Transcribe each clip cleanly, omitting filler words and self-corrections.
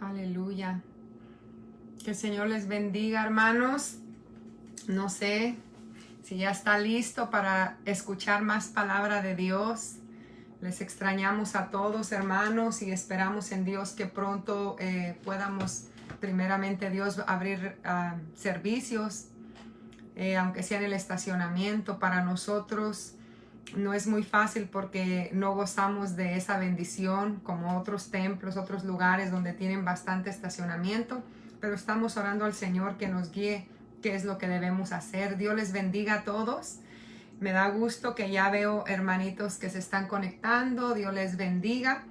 Aleluya. Que el Señor les bendiga, hermanos. No sé si ya está listo para escuchar más palabra de Dios. Les extrañamos a todos, hermanos, y esperamos en Dios que pronto podamos, primeramente Dios, abrir servicios, aunque sea en el estacionamiento. Para nosotros no es muy fácil porque no gozamos de esa bendición como otros templos, otros lugares donde tienen bastante estacionamiento, pero estamos orando al Señor que nos guíe qué es lo que debemos hacer. Dios les bendiga a todos. Me da gusto que ya veo hermanitos que se están conectando. Dios les bendiga.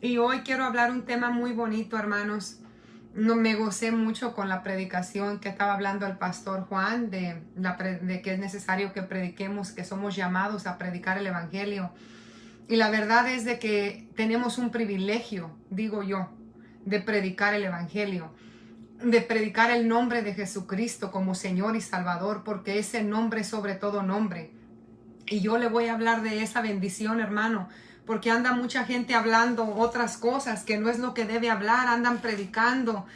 Y hoy quiero hablar un tema muy bonito, hermanos. No me gocé mucho con la predicación que estaba hablando el pastor Juan de que es necesario que prediquemos, que somos llamados a predicar el evangelio. Y la verdad es de que tenemos un privilegio, digo yo, de predicar el evangelio, de predicar el nombre de Jesucristo como Señor y Salvador, porque ese nombre es sobre todo nombre. Y yo le voy a hablar de esa bendición, hermano, porque anda mucha gente hablando otras cosas que no es lo que debe hablar. Andan predicando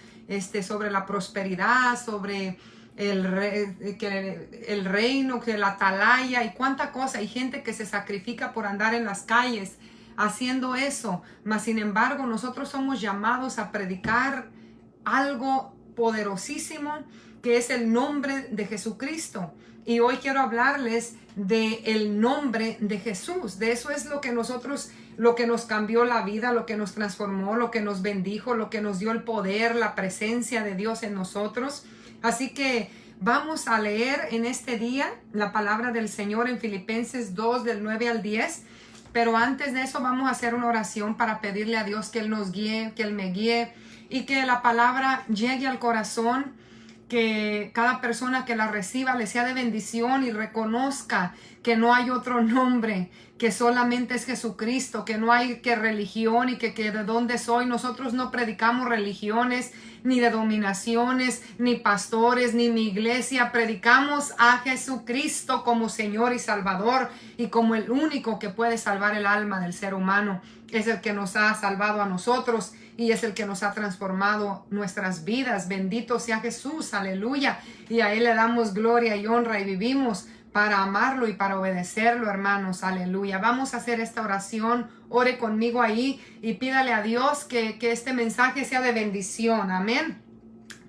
sobre la prosperidad, sobre el reino, que la atalaya y cuánta cosa. Hay gente que se sacrifica por andar en las calles haciendo eso, mas sin embargo nosotros somos llamados a predicar algo poderosísimo que es el nombre de Jesucristo. Y hoy quiero hablarles del nombre de Jesús. De eso es lo que nos cambió la vida, lo que nos transformó, lo que nos bendijo, lo que nos dio el poder, la presencia de Dios en nosotros. Así que vamos a leer en este día la palabra del Señor en Filipenses 2 del 9 al 10. Pero antes de eso vamos a hacer una oración para pedirle a Dios que Él nos guíe, que Él me guíe y que la palabra llegue al corazón, que cada persona que la reciba le sea de bendición y reconozca que no hay otro nombre, que solamente es Jesucristo, que no hay que religión y que de dónde soy. Nosotros no predicamos religiones, ni denominaciones, ni pastores, ni mi iglesia. Predicamos a Jesucristo como Señor y Salvador y como el único que puede salvar el alma del ser humano. Es el que nos ha salvado a nosotros y es el que nos ha transformado nuestras vidas. Bendito sea Jesús, aleluya. Y a Él le damos gloria y honra y vivimos para amarlo y para obedecerlo, hermanos, aleluya. Vamos a hacer esta oración. Ore conmigo ahí y pídale a Dios que este mensaje sea de bendición. Amén.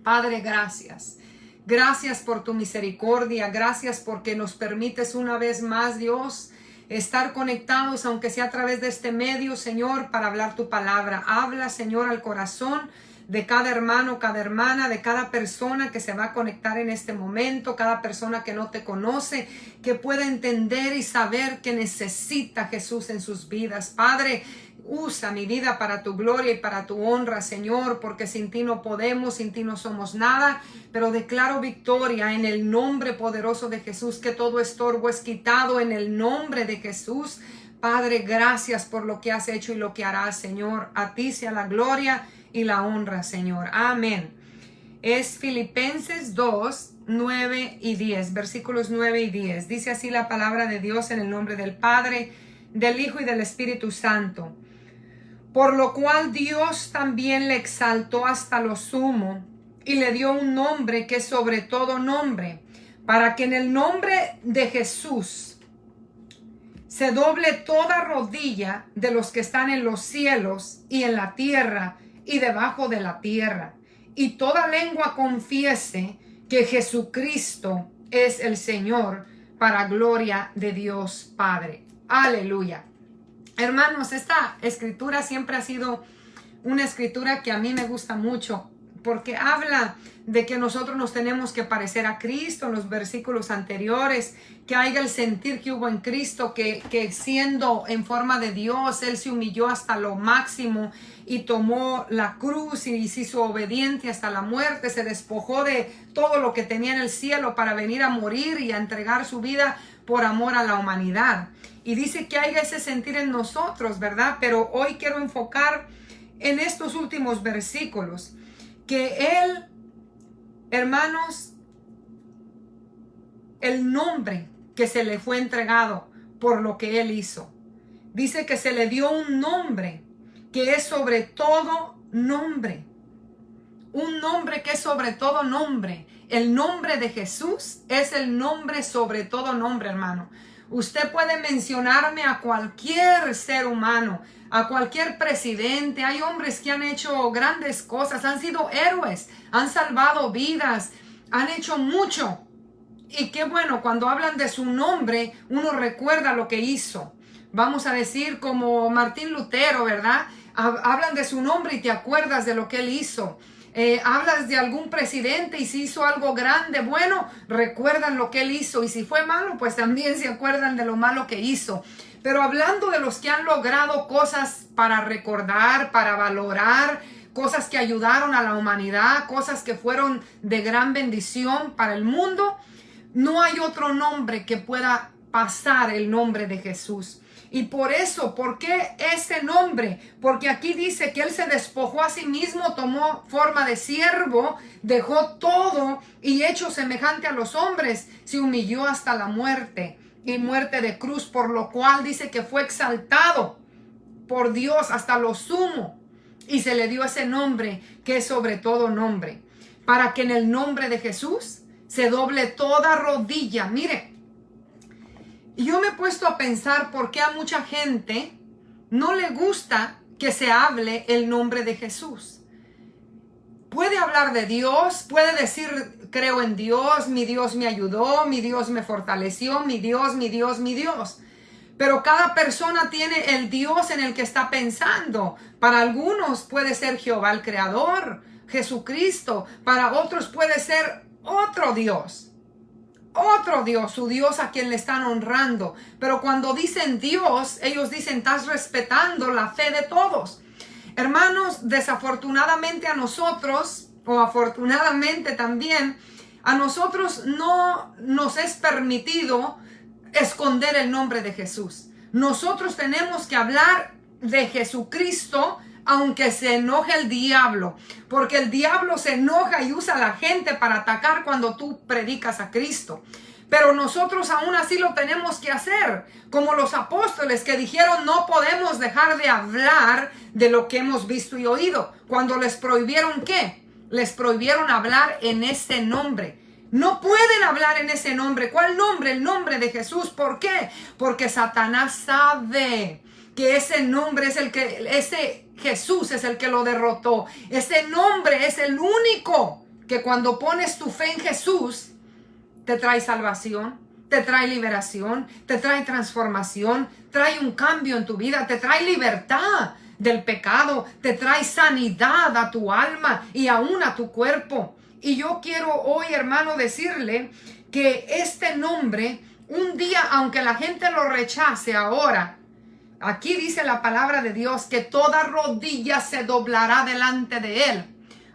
Padre, gracias. Gracias por tu misericordia. Gracias porque nos permites una vez más, Dios, estar conectados, aunque sea a través de este medio, Señor, para hablar tu palabra. Habla, Señor, al corazón de cada hermano, cada hermana, de cada persona que se va a conectar en este momento, cada persona que no te conoce, que pueda entender y saber que necesita Jesús en sus vidas. Padre, usa mi vida para tu gloria y para tu honra, Señor, porque sin ti no podemos, sin ti no somos nada, pero declaro victoria en el nombre poderoso de Jesús, que todo estorbo es quitado en el nombre de Jesús. Padre, gracias por lo que has hecho y lo que harás, Señor. A ti sea la gloria y la honra, Señor. Amén. Es Filipenses 2, 9 y 10, versículos 9 y 10. Dice así la palabra de Dios en el nombre del Padre, del Hijo y del Espíritu Santo. Por lo cual Dios también le exaltó hasta lo sumo y le dio un nombre que es sobre todo nombre, para que en el nombre de Jesús se doble toda rodilla de los que están en los cielos y en la tierra y debajo de la tierra, y toda lengua confiese que Jesucristo es el Señor, para gloria de Dios Padre. Aleluya. Hermanos, esta escritura siempre ha sido una escritura que a mí me gusta mucho, porque habla de que nosotros nos tenemos que parecer a Cristo. En los versículos anteriores, que haya el sentir que hubo en Cristo, que siendo en forma de Dios, Él se humilló hasta lo máximo y tomó la cruz y se hizo obediente hasta la muerte, se despojó de todo lo que tenía en el cielo para venir a morir y a entregar su vida por amor a la humanidad. Y dice que haya ese sentir en nosotros, ¿verdad? Pero hoy quiero enfocar en estos últimos versículos, que Él, hermanos, el nombre que se le fue entregado por lo que Él hizo. Dice que se le dio un nombre que es sobre todo nombre. un nombre que es sobre todo nombre. El nombre de Jesús es el nombre sobre todo nombre, hermano. Usted puede mencionarme a cualquier ser humano, a cualquier presidente. Hay hombres que han hecho grandes cosas, han sido héroes, han salvado vidas, han hecho mucho. Y qué bueno, cuando hablan de su nombre, uno recuerda lo que hizo. Vamos a decir como Martín Lutero, ¿verdad? Hablan de su nombre y te acuerdas de lo que él hizo. Hablas de algún presidente y si hizo algo grande, bueno, recuerdan lo que él hizo. Y si fue malo, pues también se acuerdan de lo malo que hizo. Pero hablando de los que han logrado cosas para recordar, para valorar, cosas que ayudaron a la humanidad, cosas que fueron de gran bendición para el mundo, no hay otro nombre que pueda pasar el nombre de Jesús. Y por eso, ¿por qué ese nombre? Porque aquí dice que Él se despojó a sí mismo, tomó forma de siervo, dejó todo y hecho semejante a los hombres, se humilló hasta la muerte y muerte de cruz, por lo cual dice que fue exaltado por Dios hasta lo sumo y se le dio ese nombre que es sobre todo nombre, para que en el nombre de Jesús se doble toda rodilla. Mire, yo me he puesto a pensar por qué a mucha gente no le gusta que se hable el nombre de Jesús. Puede hablar de Dios, puede decir creo en Dios, mi Dios me ayudó, mi Dios me fortaleció, mi Dios, mi Dios, mi Dios. Pero cada persona tiene el Dios en el que está pensando. Para algunos puede ser Jehová el Creador, Jesucristo. Para otros puede ser otro Dios, su Dios a quien le están honrando. Pero cuando dicen Dios, ellos dicen, estás respetando la fe de todos. Hermanos, desafortunadamente a nosotros, o afortunadamente también, a nosotros no nos es permitido esconder el nombre de Jesús. Nosotros tenemos que hablar de Jesucristo, aunque se enoje el diablo, porque el diablo se enoja y usa a la gente para atacar cuando tú predicas a Cristo. Pero nosotros aún así lo tenemos que hacer, como los apóstoles que dijeron no podemos dejar de hablar de lo que hemos visto y oído. Cuando les prohibieron ¿qué? Les prohibieron hablar en ese nombre. No pueden hablar en ese nombre. ¿Cuál nombre? El nombre de Jesús. ¿Por qué? Porque Satanás sabe que ese nombre es el que, ese Jesús es el que lo derrotó. Ese nombre es el único que cuando pones tu fe en Jesús, te trae salvación, te trae liberación, te trae transformación, trae un cambio en tu vida, te trae libertad del pecado, te trae sanidad a tu alma y aún a tu cuerpo. Y yo quiero hoy, hermano, decirle que este nombre, un día, aunque la gente lo rechace ahora, aquí dice la palabra de Dios que toda rodilla se doblará delante de Él.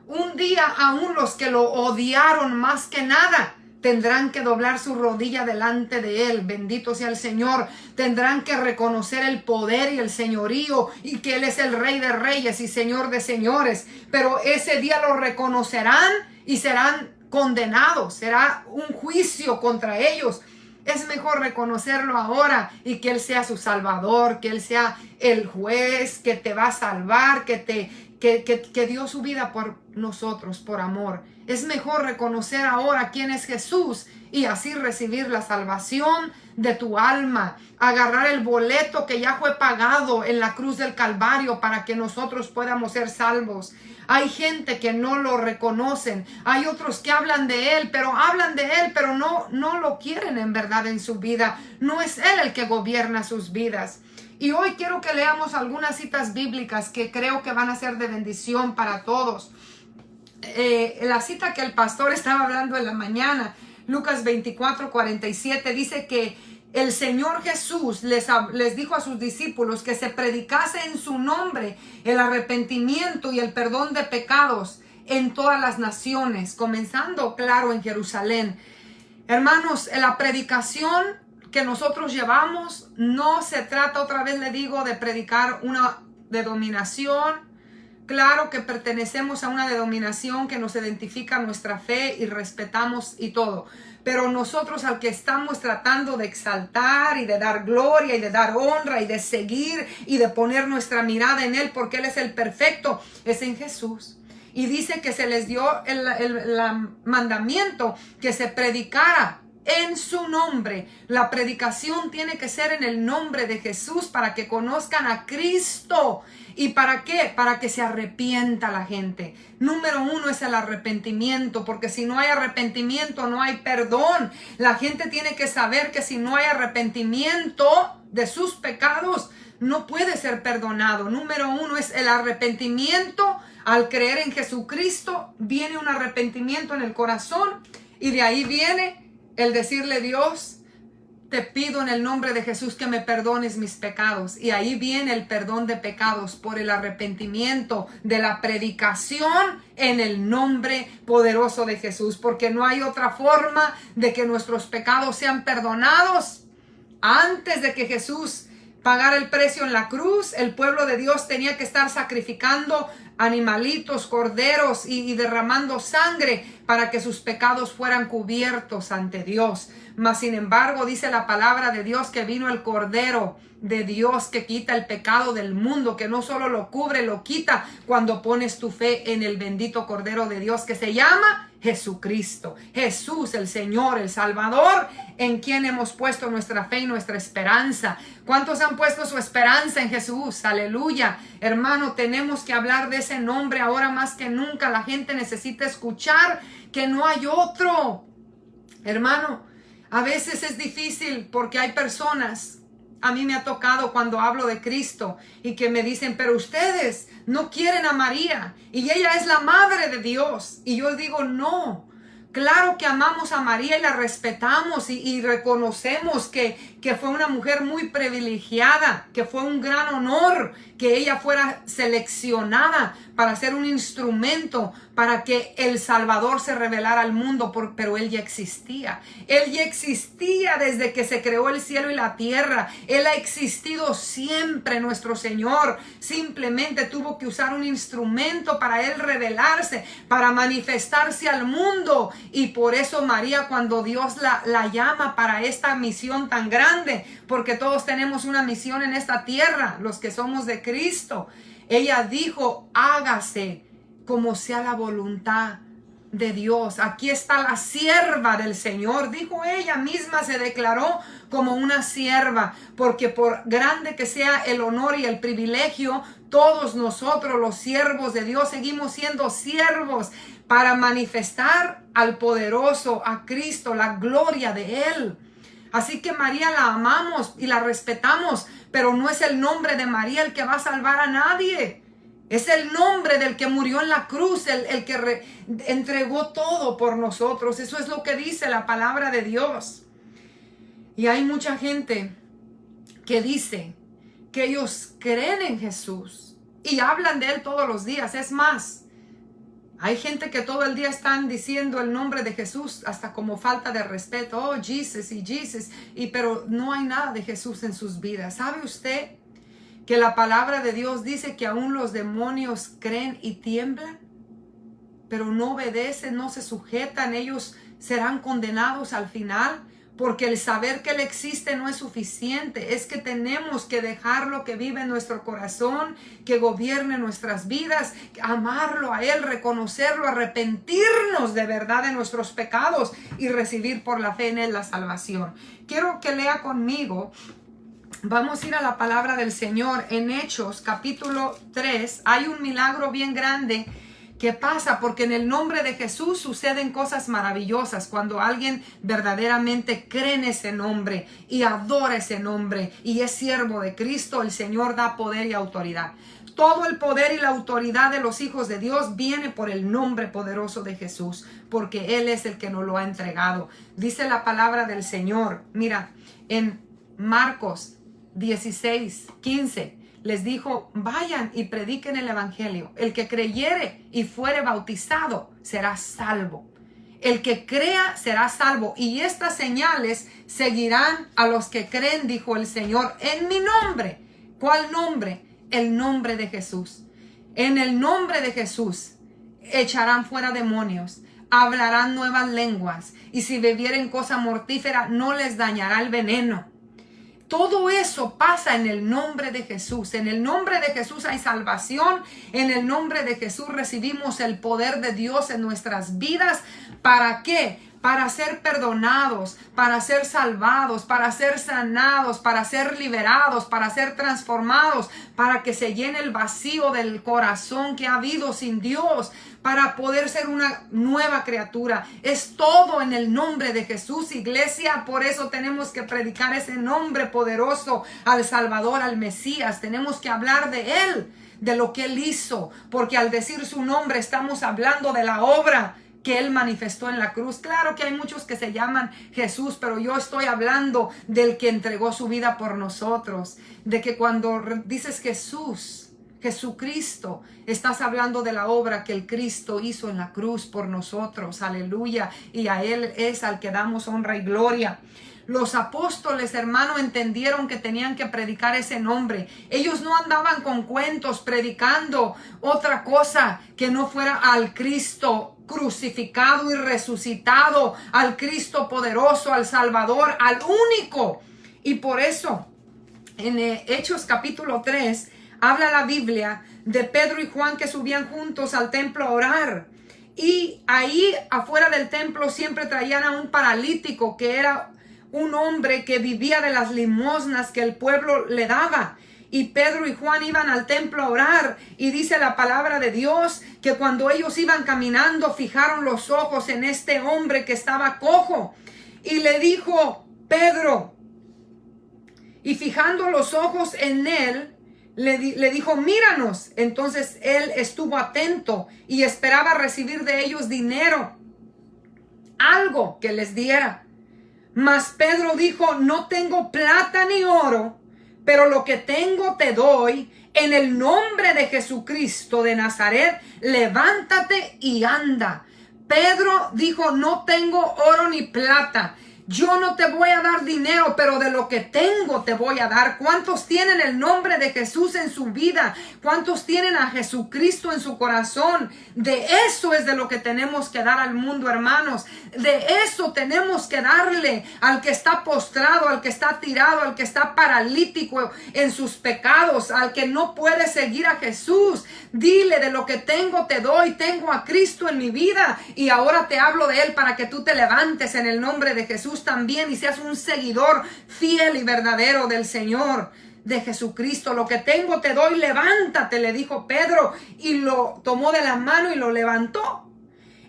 Un día aún los que lo odiaron más que nada tendrán que doblar su rodilla delante de Él. Bendito sea el Señor. Tendrán que reconocer el poder y el señorío y que Él es el Rey de Reyes y Señor de Señores. Pero ese día lo reconocerán y serán condenados. Será un juicio contra ellos. Es mejor reconocerlo ahora y que Él sea su Salvador, que Él sea el juez que te va a salvar, que dio su vida por nosotros, por amor. Es mejor reconocer ahora quién es Jesús y así recibir la salvación de tu alma. Agarrar el boleto que ya fue pagado en la cruz del Calvario para que nosotros podamos ser salvos. Hay gente que no lo reconocen. Hay otros que hablan de Él, pero no lo quieren en verdad en su vida. No es Él el que gobierna sus vidas. Y hoy quiero que leamos algunas citas bíblicas que creo que van a ser de bendición para todos. La cita que el pastor estaba hablando en la mañana, Lucas 24:47, dice que el Señor Jesús les dijo a sus discípulos que se predicase en su nombre el arrepentimiento y el perdón de pecados en todas las naciones, comenzando, claro, en Jerusalén. Hermanos, la predicación que nosotros llevamos no se trata, otra vez le digo, de predicar una denominación. Claro que pertenecemos a una denominación que nos identifica nuestra fe y respetamos y todo. Pero nosotros al que estamos tratando de exaltar y de dar gloria y de dar honra y de seguir y de poner nuestra mirada en Él porque Él es el perfecto, es en Jesús. Y dice que se les dio el mandamiento que se predicara en su nombre. La predicación tiene que ser en el nombre de Jesús para que conozcan a Cristo. ¿Y para qué? Para que se arrepienta la gente. Número 1 es el arrepentimiento, porque si no hay arrepentimiento no hay perdón. La gente tiene que saber que si no hay arrepentimiento de sus pecados, no puede ser perdonado. Número 1 es el arrepentimiento. Al creer en Jesucristo viene un arrepentimiento en el corazón, y de ahí viene el decirle: Dios, te pido en el nombre de Jesús que me perdones mis pecados. Y ahí viene el perdón de pecados por el arrepentimiento de la predicación en el nombre poderoso de Jesús. Porque no hay otra forma de que nuestros pecados sean perdonados. Antes de que Jesús pagara el precio en la cruz, el pueblo de Dios tenía que estar sacrificando animalitos, corderos y derramando sangre para que sus pecados fueran cubiertos ante Dios. Mas sin embargo, dice la palabra de Dios que vino el Cordero de Dios que quita el pecado del mundo, que no solo lo cubre, lo quita cuando pones tu fe en el bendito Cordero de Dios que se llama Jesucristo. Jesús, el Señor, el Salvador, en quien hemos puesto nuestra fe y nuestra esperanza. ¿Cuántos han puesto su esperanza en Jesús? Aleluya. Hermano, tenemos que hablar de ese nombre ahora más que nunca. La gente necesita escuchar que no hay otro. Hermano, a veces es difícil porque hay personas, a mí me ha tocado cuando hablo de Cristo, y que me dicen: pero ustedes no quieren a María y ella es la madre de Dios. Y yo digo: no, claro que amamos a María y la respetamos y reconocemos que fue una mujer muy privilegiada, que fue un gran honor que ella fuera seleccionada para ser un instrumento para que el Salvador se revelara al mundo, pero Él ya existía. Él ya existía desde que se creó el cielo y la tierra. Él ha existido siempre, nuestro Señor. Simplemente tuvo que usar un instrumento para Él revelarse, para manifestarse al mundo. Y por eso María, cuando Dios la llama para esta misión tan grande, porque todos tenemos una misión en esta tierra, los que somos de Cristo, ella dijo: hágase como sea la voluntad de Dios. Aquí está la sierva del Señor. Dijo, ella misma se declaró como una sierva, porque por grande que sea el honor y el privilegio, todos nosotros los siervos de Dios seguimos siendo siervos para manifestar al poderoso, a Cristo, la gloria de Él. Así que María la amamos y la respetamos, pero no es el nombre de María el que va a salvar a nadie. Es el nombre del que murió en la cruz, el que entregó todo por nosotros. Eso es lo que dice la palabra de Dios. Y hay mucha gente que dice que ellos creen en Jesús y hablan de Él todos los días. Es más, hay gente que todo el día están diciendo el nombre de Jesús hasta como falta de respeto. Oh, Jesus y Jesus. Pero no hay nada de Jesús en sus vidas. ¿Sabe usted que la palabra de Dios dice que aún los demonios creen y tiemblan? Pero no obedecen, no se sujetan. Ellos serán condenados al final. Porque el saber que Él existe no es suficiente. Es que tenemos que dejarlo que vive en nuestro corazón, que gobierne nuestras vidas, amarlo a Él, reconocerlo, arrepentirnos de verdad de nuestros pecados y recibir por la fe en Él la salvación. Quiero que lea conmigo. Vamos a ir a la palabra del Señor en Hechos capítulo 3. Hay un milagro bien grande que pasa porque en el nombre de Jesús suceden cosas maravillosas cuando alguien verdaderamente cree en ese nombre y adora ese nombre y es siervo de Cristo. El Señor da poder y autoridad. Todo el poder y la autoridad de los hijos de Dios viene por el nombre poderoso de Jesús, porque Él es el que nos lo ha entregado. Dice la palabra del Señor, mira, en Marcos 16:15. Les dijo, vayan y prediquen el evangelio. El que creyere y fuere bautizado será salvo. El que crea será salvo. Y estas señales seguirán a los que creen, dijo el Señor, en mi nombre. ¿Cuál nombre? El nombre de Jesús. En el nombre de Jesús echarán fuera demonios, hablarán nuevas lenguas, y si bebieren cosa mortífera no les dañará el veneno. Todo eso pasa en el nombre de Jesús. En el nombre de Jesús hay salvación. En el nombre de Jesús recibimos el poder de Dios en nuestras vidas. ¿Para qué? Para ser perdonados, para ser salvados, para ser sanados, para ser liberados, para ser transformados, para que se llene el vacío del corazón que ha habido sin Dios, para poder ser una nueva criatura. Es todo en el nombre de Jesús, iglesia. Por eso tenemos que predicar ese nombre poderoso al Salvador, al Mesías. Tenemos que hablar de Él, de lo que Él hizo, porque al decir su nombre estamos hablando de la obra que Él manifestó en la cruz. Claro que hay muchos que se llaman Jesús, pero yo estoy hablando del que entregó su vida por nosotros. De que cuando dices Jesús, Jesucristo, estás hablando de la obra que el Cristo hizo en la cruz por nosotros. Aleluya. Y a Él es al que damos honra y gloria. Los apóstoles, hermano, entendieron que tenían que predicar ese nombre. Ellos no andaban con cuentos predicando otra cosa que no fuera al Cristo crucificado y resucitado, al Cristo poderoso, al Salvador, al único. Y por eso, en Hechos capítulo 3, habla la Biblia de Pedro y Juan que subían juntos al templo a orar. Y ahí afuera del templo siempre traían a un paralítico que era un hombre que vivía de las limosnas que el pueblo le daba. Y Pedro y Juan iban al templo a orar, y dice la palabra de Dios que cuando ellos iban caminando fijaron los ojos en este hombre que estaba cojo, y le dijo Pedro, y fijando los ojos en él, le dijo, míranos. Entonces él estuvo atento y esperaba recibir de ellos dinero, algo que les diera. Mas Pedro dijo, no tengo plata ni oro, pero lo que tengo te doy. En el nombre de Jesucristo de Nazaret, levántate y anda. Pedro dijo, no tengo oro ni plata. Yo no te voy a dar dinero, pero de lo que tengo te voy a dar. ¿Cuántos tienen el nombre de Jesús en su vida? ¿Cuántos tienen a Jesucristo en su corazón? De eso es de lo que tenemos que dar al mundo, hermanos. De eso tenemos que darle al que está postrado, al que está tirado, al que está paralítico en sus pecados, al que no puede seguir a Jesús. Dile, de lo que tengo te doy. Tengo a Cristo en mi vida y ahora te hablo de Él para que tú te levantes en el nombre de Jesús también y seas un seguidor fiel y verdadero del Señor, de Jesucristo. Lo que tengo te doy, levántate, le dijo Pedro, y lo tomó de la mano y lo levantó.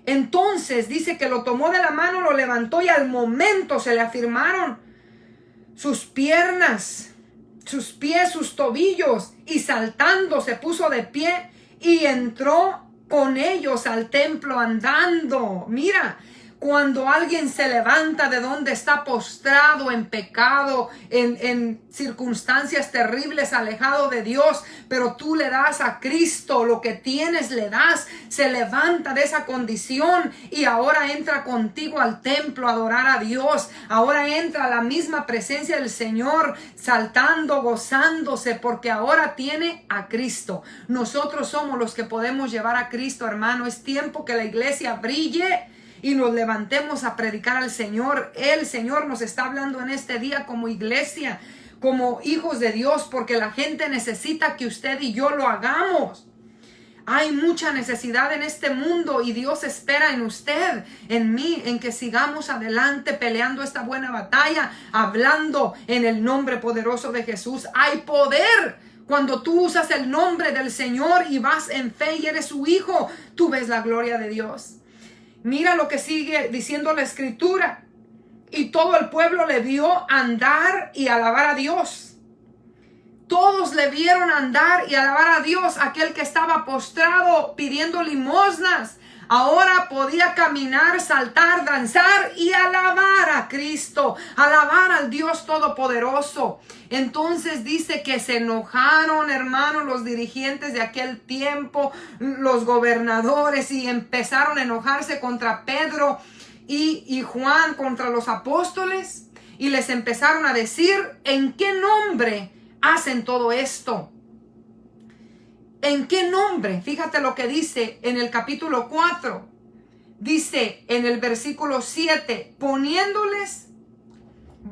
Entonces dice que lo tomó de la mano, lo levantó y al momento se le afirmaron sus piernas, sus pies, sus tobillos, y saltando se puso de pie y entró con ellos al templo andando. Mira, cuando alguien se levanta de donde está postrado en pecado, en circunstancias terribles, alejado de Dios, pero tú le das a Cristo lo que tienes, le das, se levanta de esa condición y ahora entra contigo al templo a adorar a Dios. Ahora entra a la misma presencia del Señor, saltando, gozándose, porque ahora tiene a Cristo. Nosotros somos los que podemos llevar a Cristo, hermano. Es tiempo que la iglesia brille y nos levantemos a predicar al Señor. El Señor nos está hablando en este día como iglesia, como hijos de Dios, porque la gente necesita que usted y yo lo hagamos. Hay mucha necesidad en este mundo y Dios espera en usted, en mí, en que sigamos adelante peleando esta buena batalla, hablando en el nombre poderoso de Jesús. Hay poder cuando tú usas el nombre del Señor y vas en fe y eres su hijo. Tú ves la gloria de Dios. Mira lo que sigue diciendo la escritura. Y todo el pueblo le vio andar y alabar a Dios. Todos le vieron andar y alabar a Dios. Aquel que estaba postrado pidiendo limosnas, ahora podía caminar, saltar, danzar y alabar a Cristo, alabar al Dios Todopoderoso. Entonces dice que se enojaron, hermanos, los dirigentes de aquel tiempo, los gobernadores, y empezaron a enojarse contra Pedro y Juan, contra los apóstoles, y les empezaron a decir, ¿en qué nombre hacen todo esto? ¿En qué nombre? Fíjate lo que dice en el capítulo 4. Dice en el versículo 7, poniéndoles,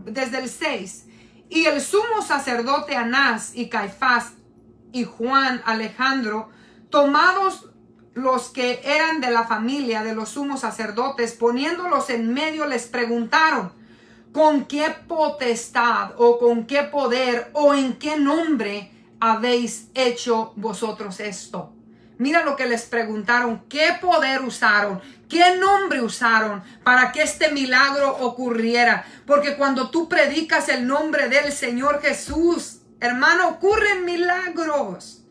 desde el 6, Y el sumo sacerdote Anás y Caifás y Juan Alejandro, tomados los que eran de la familia de los sumos sacerdotes, poniéndolos en medio, les preguntaron: ¿con qué potestad o con qué poder o en qué nombre habéis hecho vosotros esto? Mira lo que les preguntaron: ¿qué poder usaron? ¿Qué nombre usaron para que este milagro ocurriera? Porque cuando tú predicas el nombre del Señor Jesús, hermano, ocurren milagros.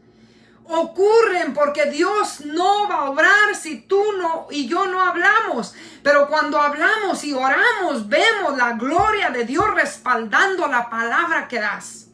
Ocurren porque Dios no va a obrar si tú no y yo no hablamos. Pero cuando hablamos y oramos, vemos la gloria de Dios respaldando la palabra que das.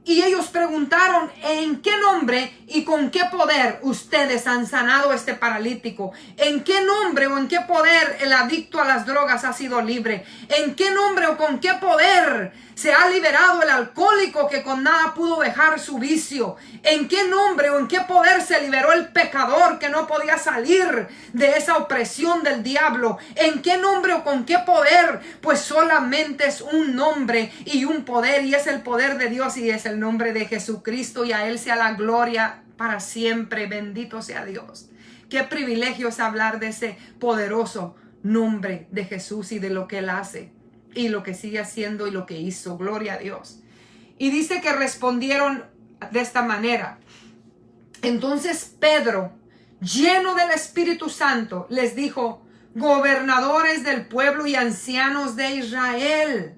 Y ellos preguntaron: ¿en qué nombre y con qué poder ustedes han sanado a este paralítico? ¿En qué nombre o en qué poder el adicto a las drogas ha sido libre? ¿En qué nombre o con qué poder se ha liberado el alcohólico que con nada pudo dejar su vicio? ¿En qué nombre o en qué poder se liberó el pecador que no podía salir de esa opresión del diablo? ¿En qué nombre o con qué poder? Pues solamente es un nombre y un poder, y es el poder de Dios y es el nombre de Jesucristo, y a Él sea la gloria para siempre. Bendito sea Dios. Qué privilegio es hablar de ese poderoso nombre de Jesús y de lo que Él hace y lo que sigue haciendo y lo que hizo. Gloria a Dios. Y dice que respondieron de esta manera. Entonces Pedro, lleno del Espíritu Santo, les dijo: gobernadores del pueblo y ancianos de Israel,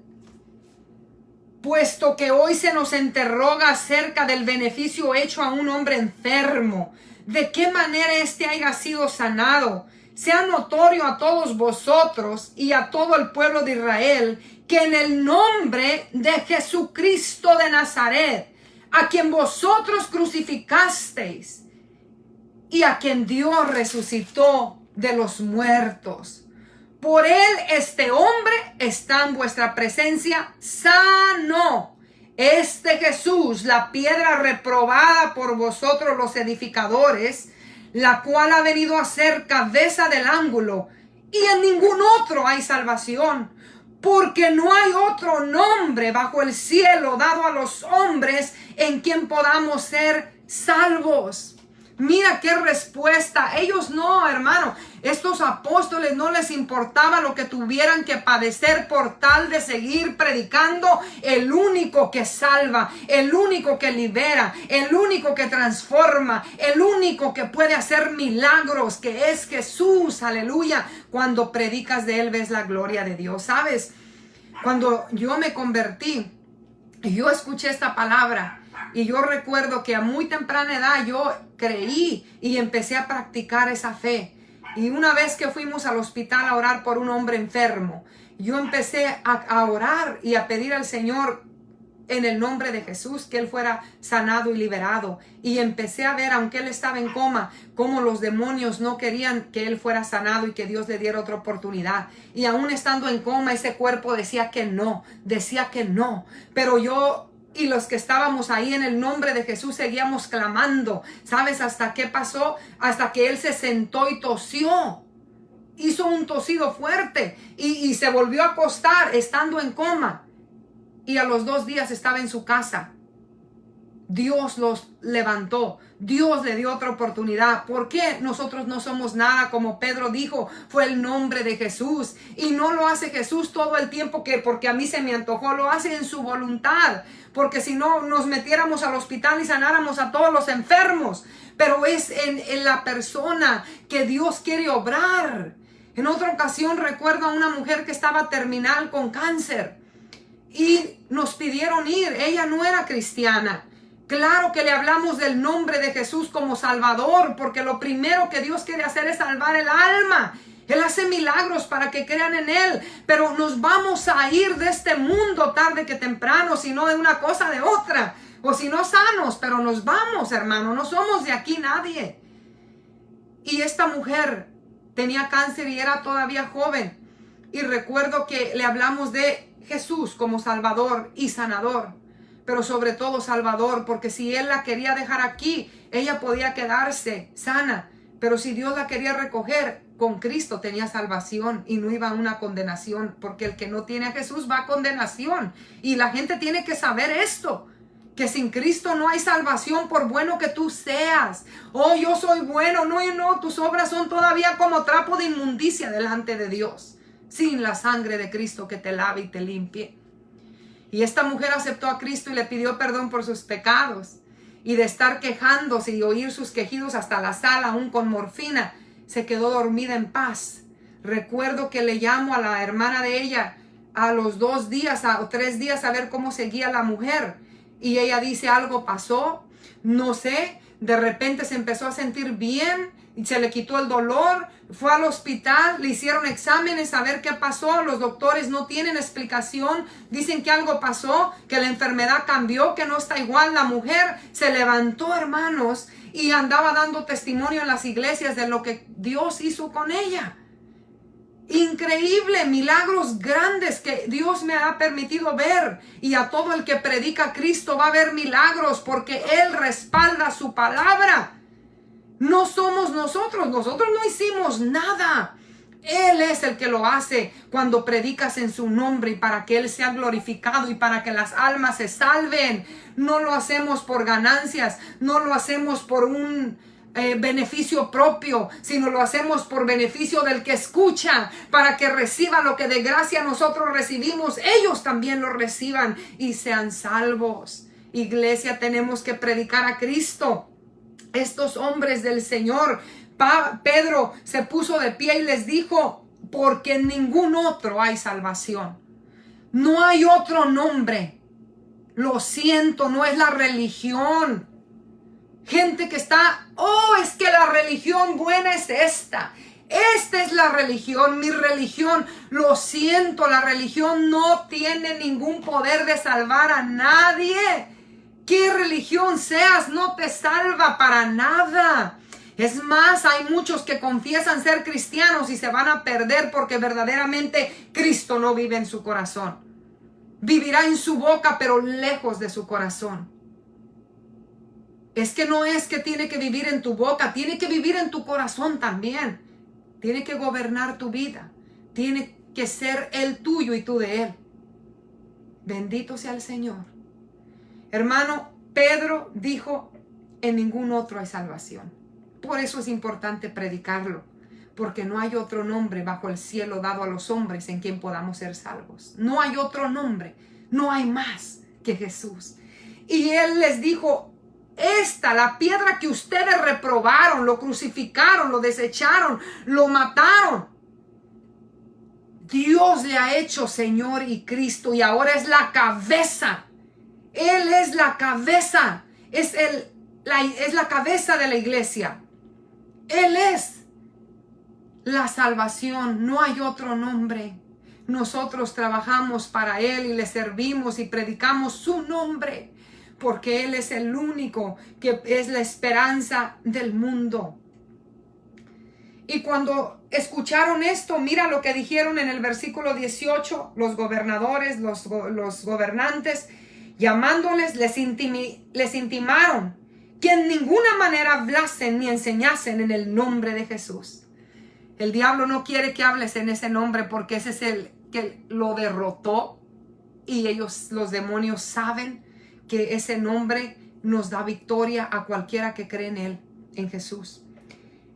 puesto que hoy se nos interroga acerca del beneficio hecho a un hombre enfermo, de qué manera éste haya sido sanado, sea notorio a todos vosotros y a todo el pueblo de Israel que en el nombre de Jesucristo de Nazaret, a quien vosotros crucificasteis y a quien Dios resucitó de los muertos, por él este hombre está en vuestra presencia sano. Este Jesús, la piedra reprobada por vosotros los edificadores, la cual ha venido a ser cabeza del ángulo, y en ningún otro hay salvación, porque no hay otro nombre bajo el cielo dado a los hombres en quien podamos ser salvos. Mira qué respuesta. Ellos no, hermano. Estos apóstoles no les importaba lo que tuvieran que padecer por tal de seguir predicando el único que salva, el único que libera, el único que transforma, el único que puede hacer milagros, que es Jesús. Aleluya. Cuando predicas de Él ves la gloria de Dios. ¿Sabes? Cuando yo me convertí, yo escuché esta palabra. Y yo recuerdo que a muy temprana edad yo creí y empecé a practicar esa fe. Y una vez que fuimos al hospital a orar por un hombre enfermo, yo empecé a orar y a pedir al Señor en el nombre de Jesús que Él fuera sanado y liberado. Y empecé a ver, aunque Él estaba en coma, cómo los demonios no querían que Él fuera sanado y que Dios le diera otra oportunidad. Y aún estando en coma, ese cuerpo decía que no. Pero yo y los que estábamos ahí en el nombre de Jesús seguíamos clamando. ¿Sabes hasta qué pasó? Hasta que Él se sentó y tosió. Hizo un tosido fuerte y se volvió a acostar estando en coma. Y a los 2 días estaba en su casa. Dios los levantó. Dios le dio otra oportunidad. ¿Por qué nosotros no somos nada? Como Pedro dijo, fue el nombre de Jesús. Y no lo hace Jesús todo el tiempo porque a mí se me antojó. Lo hace en su voluntad. Porque si no nos metiéramos al hospital y sanáramos a todos los enfermos. Pero es en la persona que Dios quiere obrar. En otra ocasión recuerdo a una mujer que estaba terminal con cáncer. Y nos pidieron ir. Ella no era cristiana. Claro que le hablamos del nombre de Jesús como Salvador, porque lo primero que Dios quiere hacer es salvar el alma. Él hace milagros para que crean en Él, pero nos vamos a ir de este mundo tarde que temprano, si no de una cosa de otra, o si no sanos, pero nos vamos, hermano, no somos de aquí nadie. Y esta mujer tenía cáncer y era todavía joven, y recuerdo que le hablamos de Jesús como Salvador y sanador. Pero sobre todo Salvador, porque si Él la quería dejar aquí, ella podía quedarse sana. Pero si Dios la quería recoger, con Cristo tenía salvación y no iba a una condenación, porque el que no tiene a Jesús va a condenación. Y la gente tiene que saber esto, que sin Cristo no hay salvación por bueno que tú seas. Oh, yo soy bueno. No, tus obras son todavía como trapo de inmundicia delante de Dios, sin la sangre de Cristo que te lave y te limpie. Y esta mujer aceptó a Cristo y le pidió perdón por sus pecados. Y de estar quejándose y oír sus quejidos hasta la sala, aún con morfina, se quedó dormida en paz. Recuerdo que le llamo a la hermana de ella a los 2 días o 3 días a ver cómo seguía la mujer. Y ella dice, algo pasó, no sé, de repente se empezó a sentir bien y se le quitó el dolor, fue al hospital, le hicieron exámenes a ver qué pasó, los doctores no tienen explicación, dicen que algo pasó, que la enfermedad cambió, que no está igual. La mujer se levantó, hermanos, y andaba dando testimonio en las iglesias de lo que Dios hizo con ella. Increíble, milagros grandes que Dios me ha permitido ver, y a todo el que predica a Cristo va a ver milagros porque Él respalda su palabra. No somos nosotros no hicimos nada. Él es el que lo hace cuando predicas en su nombre y para que Él sea glorificado y para que las almas se salven. No lo hacemos por ganancias, no lo hacemos por un beneficio propio, sino lo hacemos por beneficio del que escucha, para que reciba lo que de gracia nosotros recibimos, ellos también lo reciban y sean salvos. Iglesia, tenemos que predicar a Cristo. Estos hombres del Señor, Pedro se puso de pie y les dijo, porque en ningún otro hay salvación. No hay otro nombre. Lo siento, no es la religión. Gente que está, es que la religión buena es esta. Esta es la religión, mi religión. Lo siento, la religión no tiene ningún poder de salvar a nadie. ¿Qué religión seas? No te salva para nada. Es más, hay muchos que confiesan ser cristianos y se van a perder porque verdaderamente Cristo no vive en su corazón. Vivirá en su boca, pero lejos de su corazón. Es que no es que tiene que vivir en tu boca, tiene que vivir en tu corazón también. Tiene que gobernar tu vida. Tiene que ser Él tuyo y tú de Él. Bendito sea el Señor. Hermano, Pedro dijo, en ningún otro hay salvación. Por eso es importante predicarlo, porque no hay otro nombre bajo el cielo dado a los hombres en quien podamos ser salvos. No hay otro nombre, no hay más que Jesús. Y Él les dijo, la piedra que ustedes reprobaron, lo crucificaron, lo desecharon, lo mataron, Dios le ha hecho Señor y Cristo, y ahora es la cabeza. Él es la cabeza, es la cabeza de la iglesia. Él es la salvación, no hay otro nombre. Nosotros trabajamos para Él y le servimos y predicamos su nombre, porque Él es el único que es la esperanza del mundo. Y cuando escucharon esto, mira lo que dijeron en el versículo 18, los gobernadores, los gobernantes, llamándoles, les intimaron que en ninguna manera hablasen ni enseñasen en el nombre de Jesús. El diablo no quiere que hables en ese nombre porque ese es el que lo derrotó, y ellos, los demonios, saben que ese nombre nos da victoria a cualquiera que cree en Él, en Jesús.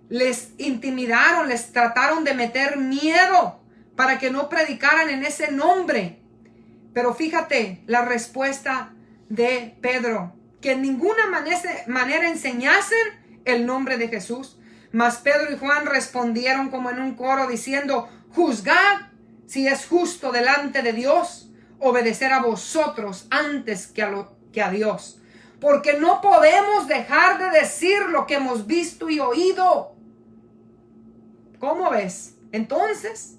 Les intimidaron, les trataron de meter miedo para que no predicaran en ese nombre. Pero fíjate la respuesta de Pedro, que en ninguna manera enseñasen el nombre de Jesús. Mas Pedro y Juan respondieron como en un coro diciendo, juzgad si es justo delante de Dios obedecer a vosotros antes que a Dios. Porque no podemos dejar de decir lo que hemos visto y oído. ¿Cómo ves? Entonces,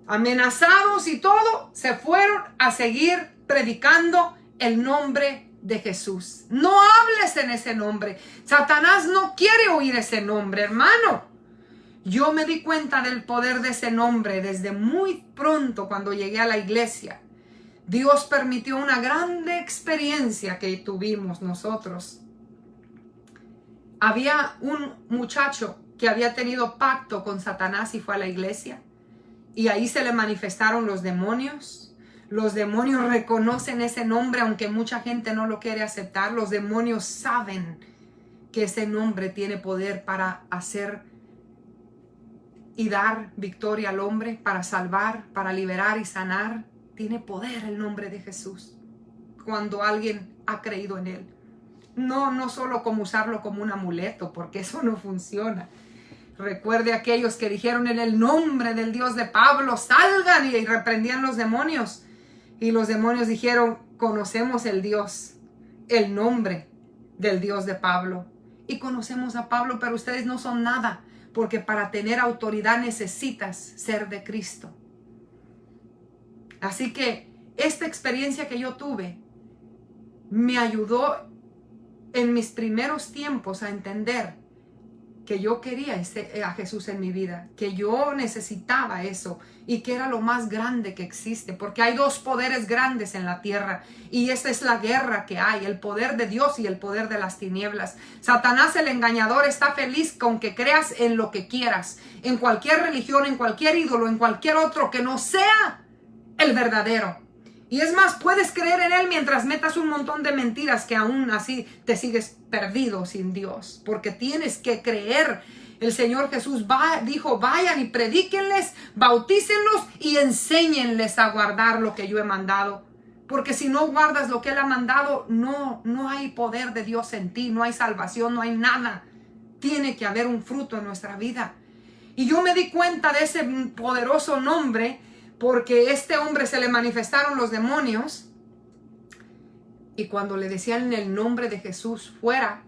amenazados y todo, se fueron a seguir predicando el nombre de Jesús. No hables en ese nombre. Satanás no quiere oír ese nombre, hermano. Yo me di cuenta del poder de ese nombre desde muy pronto cuando llegué a la iglesia. Dios permitió una grande experiencia que tuvimos nosotros. Había un muchacho que había tenido pacto con Satanás y fue a la iglesia. Y ahí se le manifestaron los demonios. Los demonios reconocen ese nombre, aunque mucha gente no lo quiere aceptar. Los demonios saben que ese nombre tiene poder para hacer y dar victoria al hombre, para salvar, para liberar y sanar. Tiene poder el nombre de Jesús cuando alguien ha creído en él. No solo como usarlo como un amuleto, porque eso no funciona. Recuerde aquellos que dijeron en el nombre del Dios de Pablo, salgan, y reprendían los demonios. Y los demonios dijeron, conocemos el Dios, el nombre del Dios de Pablo. Y conocemos a Pablo, pero ustedes no son nada, porque para tener autoridad necesitas ser de Cristo. Así que esta experiencia que yo tuve me ayudó en mis primeros tiempos a entender que yo quería a Jesús en mi vida, que yo necesitaba eso y que era lo más grande que existe, porque hay dos poderes grandes en la tierra y esta es la guerra que hay, el poder de Dios y el poder de las tinieblas. Satanás, el engañador, está feliz con que creas en lo que quieras, en cualquier religión, en cualquier ídolo, en cualquier otro que no sea el verdadero. Y es más, puedes creer en él mientras metas un montón de mentiras que aún así te sigues perdido sin Dios. Porque tienes que creer. El Señor Jesús dijo, vayan y predíquenles, bautícenlos y enséñenles a guardar lo que yo he mandado. Porque si no guardas lo que Él ha mandado, no hay poder de Dios en ti, no hay salvación, no hay nada. Tiene que haber un fruto en nuestra vida. Y yo me di cuenta de ese poderoso nombre, porque a este hombre se le manifestaron los demonios y cuando le decían el nombre de Jesús fuera,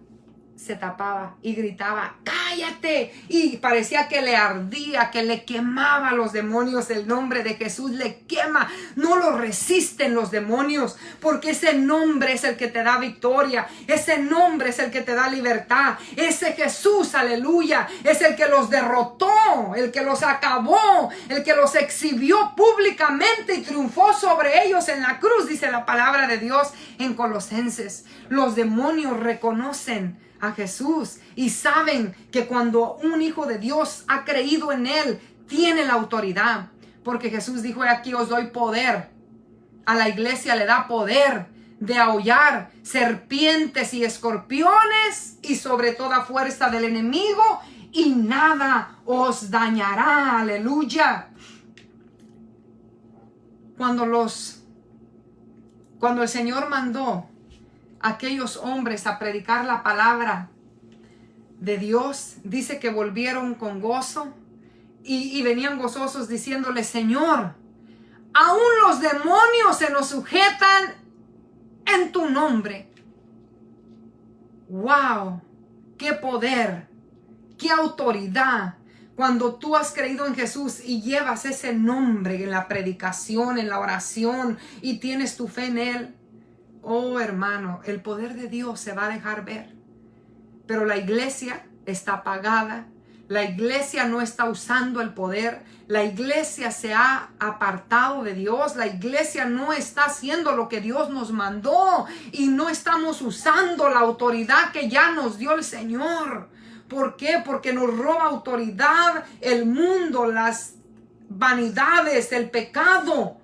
se tapaba y gritaba, ¡cállate! Y parecía que le ardía, que le quemaba a los demonios. El nombre de Jesús le quema. No lo resisten los demonios, porque ese nombre es el que te da victoria. Ese nombre es el que te da libertad. Ese Jesús, aleluya, es el que los derrotó, el que los acabó, el que los exhibió públicamente y triunfó sobre ellos en la cruz, dice la palabra de Dios en Colosenses. Los demonios reconocen a Jesús y saben que cuando un hijo de Dios ha creído en él, tiene la autoridad, porque Jesús dijo, aquí os doy poder. A la iglesia le da poder de aullar serpientes y escorpiones y sobre toda fuerza del enemigo y nada os dañará, aleluya. Cuando el Señor mandó aquellos hombres a predicar la palabra de Dios, dice que volvieron con gozo y venían gozosos diciéndole, Señor, aún los demonios se nos sujetan en tu nombre. ¡Wow! ¡Qué poder! ¡Qué autoridad! Cuando tú has creído en Jesús y llevas ese nombre en la predicación, en la oración y tienes tu fe en Él, oh hermano, el poder de Dios se va a dejar ver. Pero la iglesia está apagada. La iglesia no está usando el poder. La iglesia se ha apartado de Dios. La iglesia no está haciendo lo que Dios nos mandó. Y no estamos usando la autoridad que ya nos dio el Señor. ¿Por qué? Porque nos roba autoridad el mundo, las vanidades, el pecado.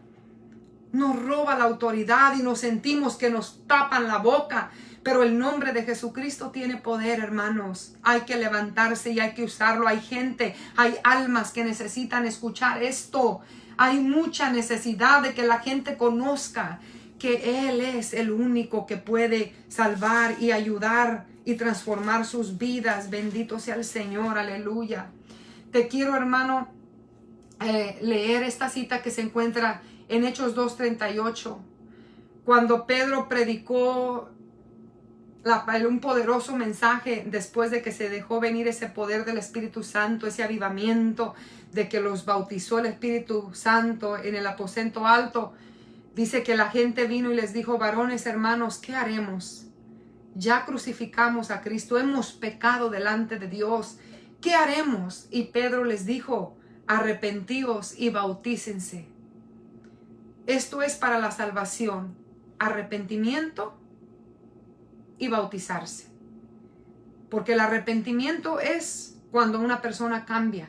Nos roba la autoridad y nos sentimos que nos tapan la boca. Pero el nombre de Jesucristo tiene poder, hermanos. Hay que levantarse y hay que usarlo. Hay gente, hay almas que necesitan escuchar esto. Hay mucha necesidad de que la gente conozca que Él es el único que puede salvar y ayudar y transformar sus vidas. Bendito sea el Señor, aleluya. Te quiero, hermano, leer esta cita que se encuentra en Hechos 2:38, cuando Pedro predicó un poderoso mensaje después de que se dejó venir ese poder del Espíritu Santo, ese avivamiento de que los bautizó el Espíritu Santo en el aposento alto. Dice que la gente vino y les dijo, varones, hermanos, ¿qué haremos? Ya crucificamos a Cristo, hemos pecado delante de Dios. ¿Qué haremos? Y Pedro les dijo, arrepentíos y bautícense. Esto es para la salvación, arrepentimiento y bautizarse. Porque el arrepentimiento es cuando una persona cambia,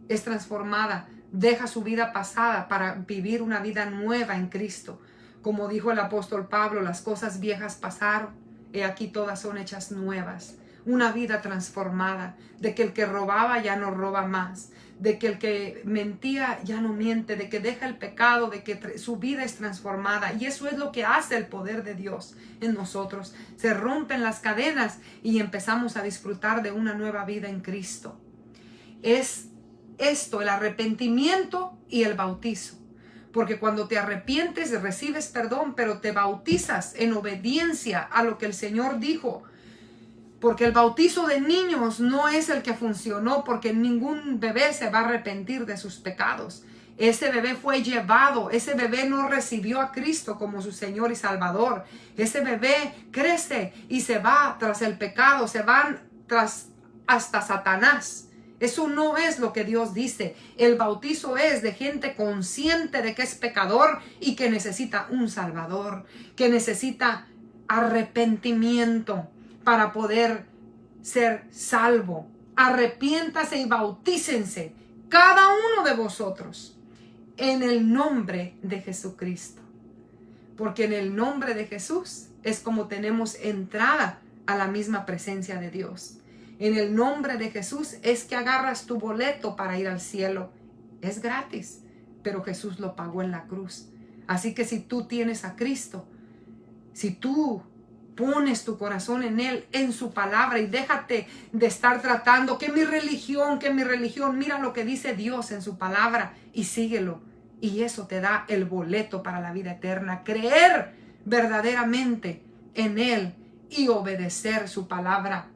es transformada, deja su vida pasada para vivir una vida nueva en Cristo. Como dijo el apóstol Pablo, las cosas viejas pasaron, y aquí todas son hechas nuevas. Una vida transformada, de que el que robaba ya no roba más, de que el que mentía ya no miente, de que deja el pecado, de que su vida es transformada. Y eso es lo que hace el poder de Dios en nosotros. Se rompen las cadenas y empezamos a disfrutar de una nueva vida en Cristo. Es esto, el arrepentimiento y el bautizo. Porque cuando te arrepientes recibes perdón, pero te bautizas en obediencia a lo que el Señor dijo. Porque el bautizo de niños no es el que funcionó, porque ningún bebé se va a arrepentir de sus pecados. Ese bebé fue llevado, ese bebé no recibió a Cristo como su Señor y Salvador. Ese bebé crece y se va tras el pecado, se van tras hasta Satanás. Eso no es lo que Dios dice. El bautizo es de gente consciente de que es pecador y que necesita un Salvador, que necesita arrepentimiento para poder ser salvo. Arrepiéntase y bautícense cada uno de vosotros en el nombre de Jesucristo. Porque en el nombre de Jesús es como tenemos entrada a la misma presencia de Dios. En el nombre de Jesús es que agarras tu boleto para ir al cielo. Es gratis, pero Jesús lo pagó en la cruz. Así que si tú tienes a Cristo, si tú pones tu corazón en Él, en su palabra, y déjate de estar tratando que mi religión, mira lo que dice Dios en su palabra y síguelo. Y eso te da el boleto para la vida eterna. Creer verdaderamente en Él y obedecer su palabra.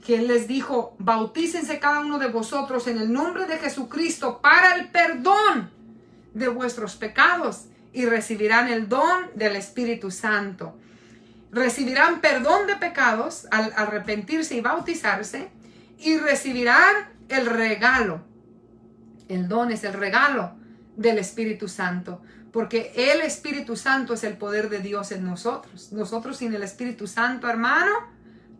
Que Él les dijo, bautícense cada uno de vosotros en el nombre de Jesucristo para el perdón de vuestros pecados y recibirán el don del Espíritu Santo. Recibirán perdón de pecados al arrepentirse y bautizarse y recibirán el regalo. El don es el regalo del Espíritu Santo, porque el Espíritu Santo es el poder de Dios en nosotros. Nosotros sin el Espíritu Santo, hermano,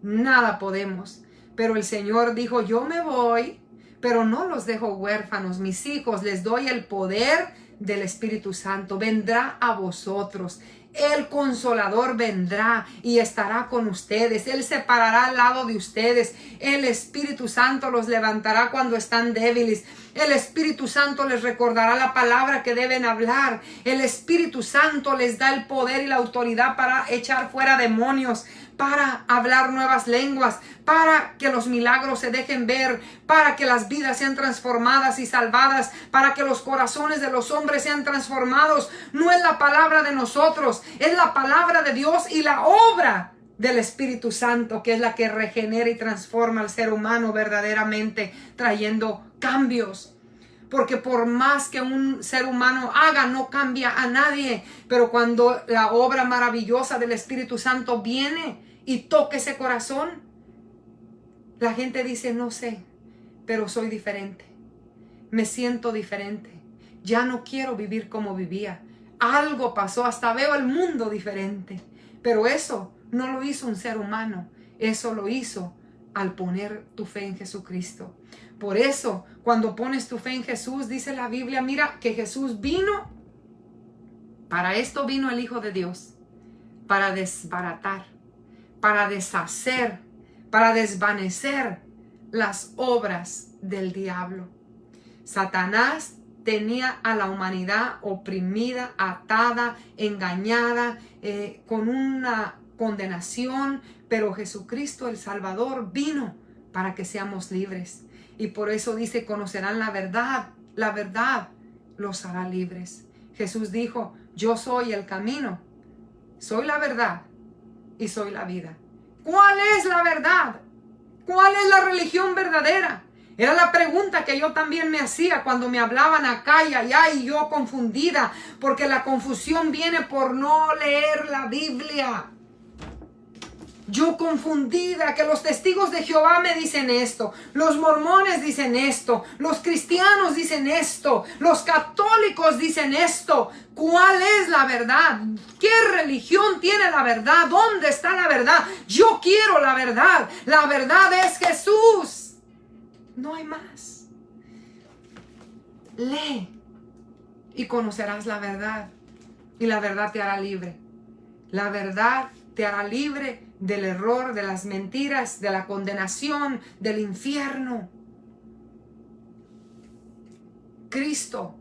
nada podemos. Pero el Señor dijo, yo me voy, pero no los dejo huérfanos. Mis hijos, les doy el poder del Espíritu Santo. Vendrá a vosotros. El Consolador vendrá y estará con ustedes. Él se parará al lado de ustedes. El Espíritu Santo los levantará cuando están débiles. El Espíritu Santo les recordará la palabra que deben hablar. El Espíritu Santo les da el poder y la autoridad para echar fuera demonios, para hablar nuevas lenguas, para que los milagros se dejen ver, para que las vidas sean transformadas y salvadas, para que los corazones de los hombres sean transformados. No es la palabra de nosotros, es la palabra de Dios y la obra del Espíritu Santo, que es la que regenera y transforma al ser humano verdaderamente, trayendo cambios. Porque por más que un ser humano haga, no cambia a nadie. Pero cuando la obra maravillosa del Espíritu Santo viene y toca ese corazón, la gente dice, no sé, pero soy diferente. Me siento diferente. Ya no quiero vivir como vivía. Algo pasó, hasta veo el mundo diferente. Pero eso no lo hizo un ser humano. Eso lo hizo al poner tu fe en Jesucristo. Por eso, cuando pones tu fe en Jesús, dice la Biblia, mira que Jesús vino, para esto vino el Hijo de Dios, para desbaratar, para deshacer, para desvanecer las obras del diablo. Satanás tenía a la humanidad oprimida, atada, engañada, con una condenación, pero Jesucristo el Salvador vino para que seamos libres. Y por eso dice, conocerán la verdad los hará libres. Jesús dijo, yo soy el camino, soy la verdad y soy la vida. ¿Cuál es la verdad? ¿Cuál es la religión verdadera? Era la pregunta que yo también me hacía cuando me hablaban acá y allá y yo confundida, porque la confusión viene por no leer la Biblia. Yo confundida, que los testigos de Jehová me dicen esto, los mormones dicen esto, los cristianos dicen esto, los católicos dicen esto. ¿Cuál es la verdad? ¿Qué religión tiene la verdad? ¿Dónde está la verdad? Yo quiero la verdad. La verdad es Jesús. No hay más. Lee y conocerás la verdad. Y la verdad te hará libre. La verdad te hará libre del error, de las mentiras, de la condenación, del infierno. Cristo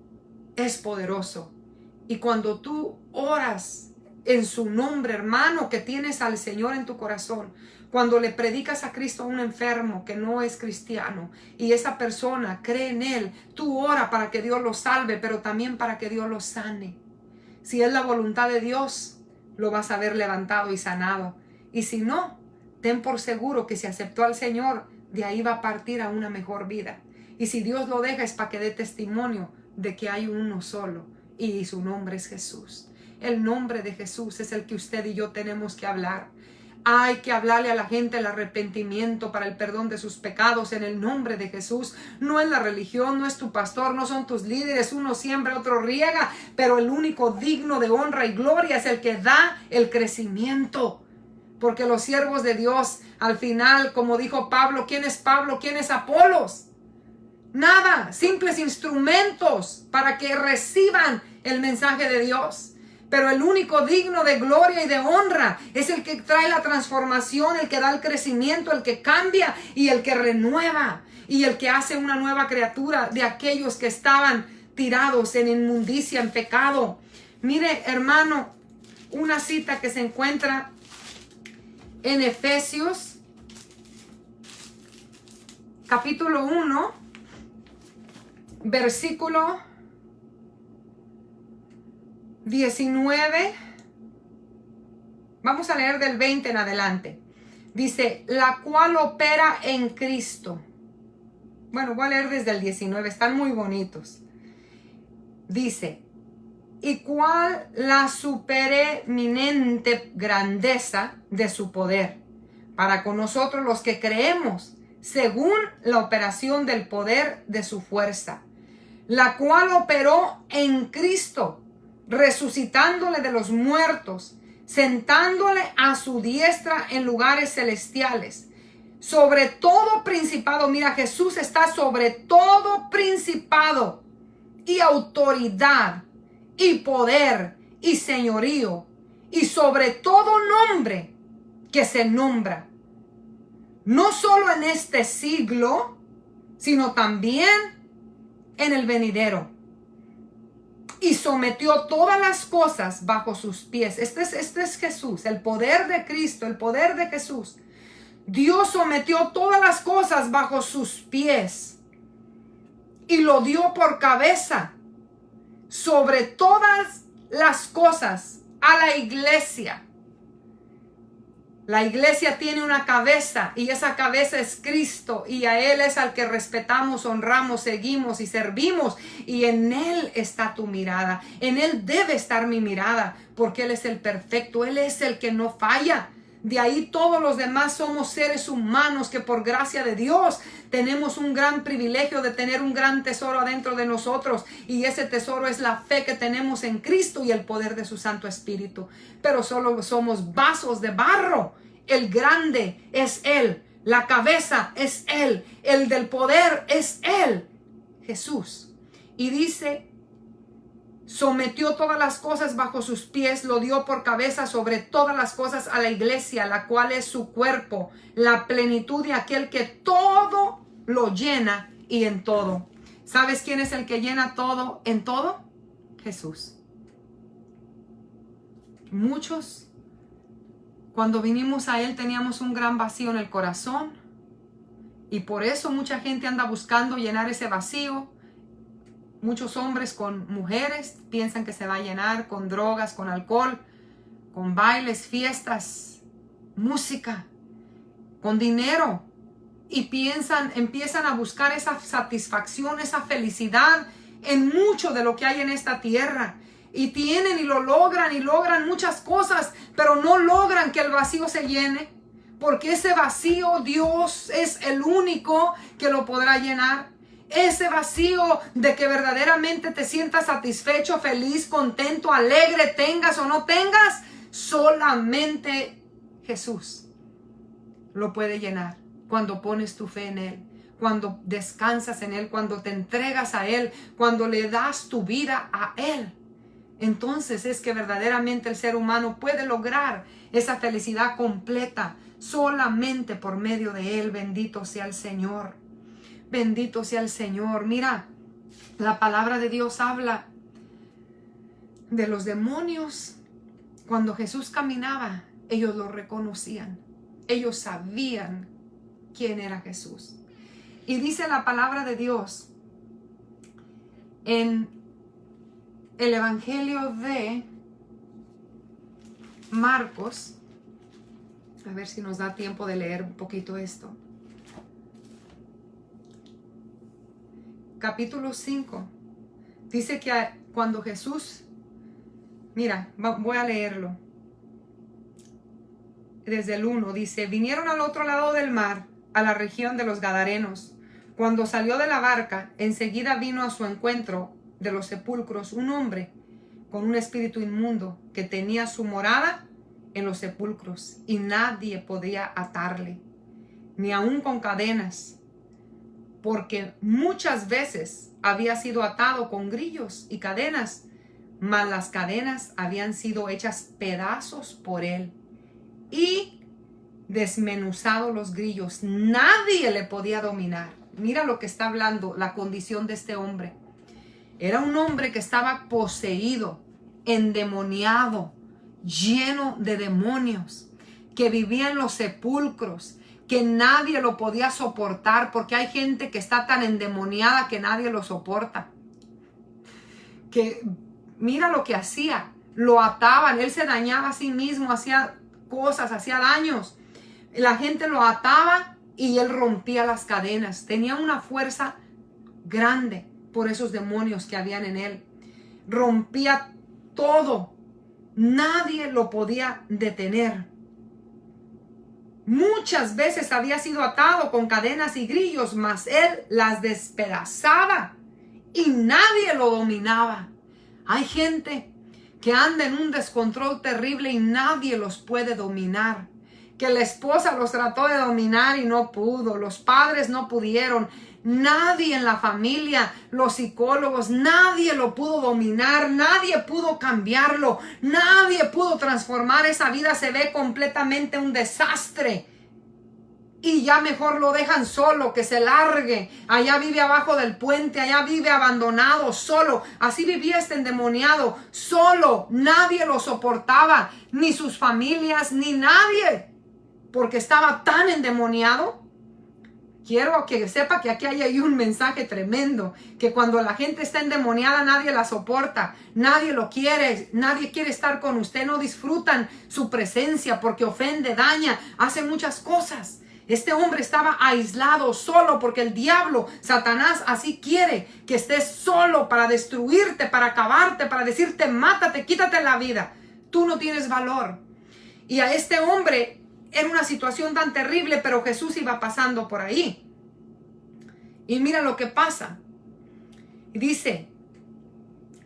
es poderoso. Y cuando tú oras en su nombre, hermano, que tienes al Señor en tu corazón, cuando le predicas a Cristo a un enfermo que no es cristiano y esa persona cree en Él, tú ora para que Dios lo salve, pero también para que Dios lo sane. Si es la voluntad de Dios, lo vas a ver levantado y sanado. Y si no, ten por seguro que si aceptó al Señor, de ahí va a partir a una mejor vida. Y si Dios lo deja es para que dé testimonio de que hay uno solo y su nombre es Jesús. El nombre de Jesús es el que usted y yo tenemos que hablar. Hay que hablarle a la gente el arrepentimiento para el perdón de sus pecados en el nombre de Jesús. No es la religión, no es tu pastor, no son tus líderes. Uno siembra, otro riega, pero el único digno de honra y gloria es el que da el crecimiento. Porque los siervos de Dios, al final, como dijo Pablo, ¿quién es Pablo? ¿Quién es Apolos? Nada, simples instrumentos para que reciban el mensaje de Dios. Pero el único digno de gloria y de honra es el que trae la transformación, el que da el crecimiento, el que cambia y el que renueva y el que hace una nueva criatura de aquellos que estaban tirados en inmundicia, en pecado. Mire, hermano, una cita que se encuentra en Efesios, capítulo 1, versículo 19, vamos a leer del 20 en adelante. Dice, la cual opera en Cristo. Bueno, voy a leer desde el 19, están muy bonitos. Dice, y cuál la supereminente grandeza de su poder, para con nosotros los que creemos, según la operación del poder de su fuerza, la cual operó en Cristo, resucitándole de los muertos, sentándole a su diestra en lugares celestiales, sobre todo principado. Mira, Jesús está sobre todo principado y autoridad y poder y señorío y sobre todo nombre que se nombra, no solo en este siglo, sino también en el venidero. Y sometió todas las cosas bajo sus pies. Este es Jesús, el poder de Cristo, el poder de Jesús. Dios sometió todas las cosas bajo sus pies y lo dio por cabeza sobre todas las cosas a la iglesia. La iglesia tiene una cabeza y esa cabeza es Cristo y a Él es al que respetamos, honramos, seguimos y servimos, y en Él está tu mirada, en Él debe estar mi mirada porque Él es el perfecto, Él es el que no falla. De ahí todos los demás somos seres humanos que por gracia de Dios tenemos un gran privilegio de tener un gran tesoro adentro de nosotros, y ese tesoro es la fe que tenemos en Cristo y el poder de su Santo Espíritu. Pero solo somos vasos de barro. El grande es Él, la cabeza es Él, el del poder es Él, Jesús. Y dice, sometió todas las cosas bajo sus pies, lo dio por cabeza sobre todas las cosas a la iglesia, la cual es su cuerpo, la plenitud de aquel que todo lo llena y en todo. ¿Sabes quién es el que llena todo en todo? Jesús. Muchos, cuando vinimos a Él, teníamos un gran vacío en el corazón, y por eso mucha gente anda buscando llenar ese vacío. Muchos hombres con mujeres piensan que se va a llenar con drogas, con alcohol, con bailes, fiestas, música, con dinero. Y empiezan a buscar esa satisfacción, esa felicidad en mucho de lo que hay en esta tierra. Y tienen y lo logran y logran muchas cosas, pero no logran que el vacío se llene. Porque ese vacío Dios es el único que lo podrá llenar. Ese vacío de que verdaderamente te sientas satisfecho, feliz, contento, alegre, tengas o no tengas, solamente Jesús lo puede llenar cuando pones tu fe en Él. cuando descansas en Él, cuando te entregas a Él, cuando le das tu vida a Él. Entonces es que verdaderamente el ser humano puede lograr esa felicidad completa solamente por medio de Él. Bendito sea el Señor. Bendito sea el Señor. Mira, la palabra de Dios habla de los demonios. Cuando Jesús caminaba, ellos lo reconocían. Ellos sabían quién era Jesús. Y dice la palabra de Dios en el Evangelio de Marcos. A ver si nos da tiempo de leer un poquito esto. Capítulo 5. Dice que cuando Jesús... Mira, voy a leerlo. Desde el 1 dice: vinieron al otro lado del mar, a la región de los Gadarenos. Cuando salió de la barca, enseguida vino a su encuentro de los sepulcros un hombre con un espíritu inmundo que tenía su morada en los sepulcros, y nadie podía atarle, ni aun con cadenas, porque muchas veces había sido atado con grillos y cadenas, mas las cadenas habían sido hechas pedazos por él y desmenuzado los grillos. Nadie le podía dominar. Mira lo que está hablando, la condición de este hombre. Era un hombre que estaba poseído, endemoniado, lleno de demonios, que vivía en los sepulcros, que nadie lo podía soportar, porque hay gente que está tan endemoniada que nadie lo soporta. Que mira lo que hacía, lo ataban, él se dañaba a sí mismo, hacía cosas, hacía daños. La gente lo ataba y él rompía las cadenas. Tenía una fuerza grande por esos demonios que habían en él. Rompía todo. Nadie lo podía detener. Muchas veces había sido atado con cadenas y grillos, mas él las despedazaba y nadie lo dominaba. Hay gente que anda en un descontrol terrible y nadie los puede dominar. Que la esposa los trató de dominar y no pudo. Los padres no pudieron. Nadie en la familia, los psicólogos, nadie lo pudo dominar. Nadie pudo cambiarlo. Nadie pudo transformar esa vida. Se ve completamente un desastre. Y ya mejor lo dejan solo, que se largue. Allá vive abajo del puente, allá vive abandonado, solo. Así vivía este endemoniado, solo. Nadie lo soportaba, ni sus familias, ni nadie. Porque estaba tan endemoniado. Quiero que sepa que aquí hay un mensaje tremendo. Que cuando la gente está endemoniada, nadie la soporta. Nadie lo quiere. Nadie quiere estar con usted. No disfrutan su presencia porque ofende, daña, hace muchas cosas. Este hombre estaba aislado, solo, porque el diablo, Satanás, así quiere que estés solo para destruirte, para acabarte, para decirte, mátate, quítate la vida. Tú no tienes valor. Y a este hombre era una situación tan terrible, pero Jesús iba pasando por ahí. Y mira lo que pasa. Dice,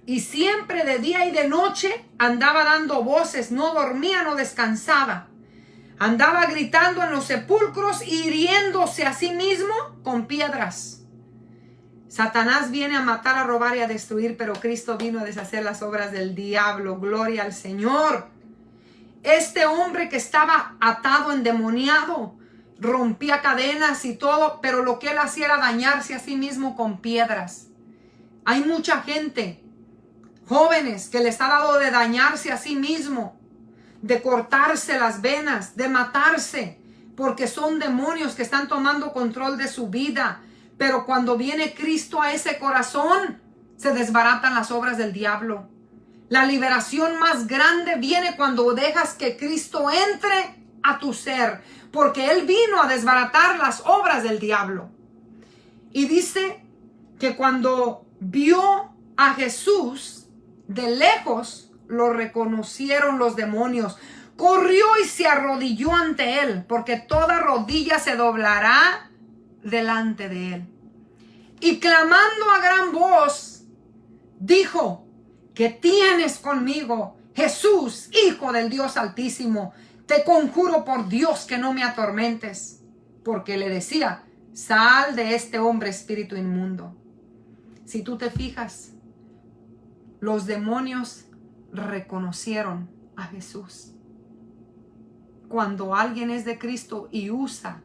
y siempre de día y de noche andaba dando voces, no dormía, no descansaba. Andaba gritando en los sepulcros y hiriéndose a sí mismo con piedras. Satanás viene a matar, a robar y a destruir, pero Cristo vino a deshacer las obras del diablo. Gloria al Señor. Este hombre que estaba atado, endemoniado, rompía cadenas y todo, pero lo que él hacía era dañarse a sí mismo con piedras. Hay mucha gente, jóvenes, que les ha dado de dañarse a sí mismo, de cortarse las venas, de matarse, porque son demonios que están tomando control de su vida. Pero cuando viene Cristo a ese corazón, se desbaratan las obras del diablo. La liberación más grande viene cuando dejas que Cristo entre a tu ser, porque Él vino a desbaratar las obras del diablo. Y dice que cuando vio a Jesús de lejos, lo reconocieron los demonios. Corrió y se arrodilló ante él, porque toda rodilla se doblará delante de él. Y clamando a gran voz, dijo, ¿qué tienes conmigo, Jesús, Hijo del Dios Altísimo? Te conjuro por Dios que no me atormentes. Porque le decía, sal de este hombre, espíritu inmundo. Si tú te fijas, los demonios reconocieron a Jesús. Cuando alguien es de Cristo y usa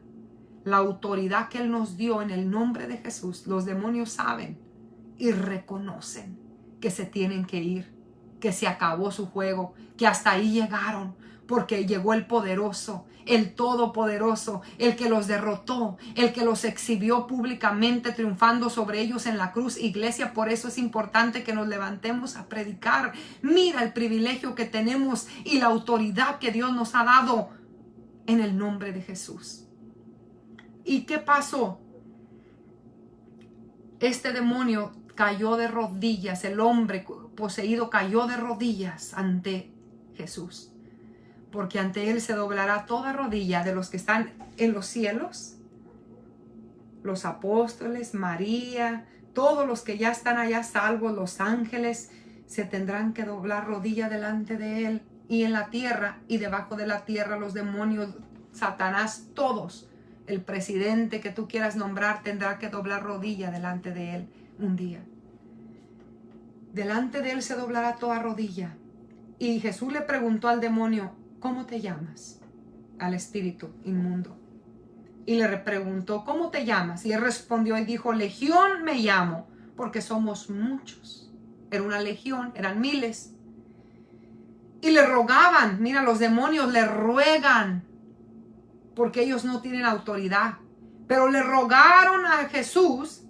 la autoridad que Él nos dio en el nombre de Jesús, los demonios saben y reconocen que se tienen que ir, que se acabó su juego, que hasta ahí llegaron, porque llegó el poderoso, el todopoderoso, el que los derrotó, el que los exhibió públicamente triunfando sobre ellos en la cruz. Iglesia, por eso es importante que nos levantemos a predicar. Mira el privilegio que tenemos y la autoridad que Dios nos ha dado en el nombre de Jesús. ¿Y qué pasó? Este demonio cayó de rodillas, el hombre poseído cayó de rodillas ante Jesús. Porque ante Él se doblará toda rodilla de los que están en los cielos, los apóstoles, María, todos los que ya están allá salvos, los ángeles, se tendrán que doblar rodilla delante de Él. Y en la tierra y debajo de la tierra, los demonios, Satanás, todos, el presidente que tú quieras nombrar, tendrá que doblar rodilla delante de Él un día. Delante de Él se doblará toda rodilla. Y Jesús le preguntó al demonio, ¿cómo te llamas? Al espíritu inmundo. Y le preguntó, ¿cómo te llamas? Y él respondió y dijo, Legión me llamo, porque somos muchos. Era una legión, eran miles. Y le rogaban, mira, los demonios le ruegan, porque ellos no tienen autoridad. Pero le rogaron a Jesús,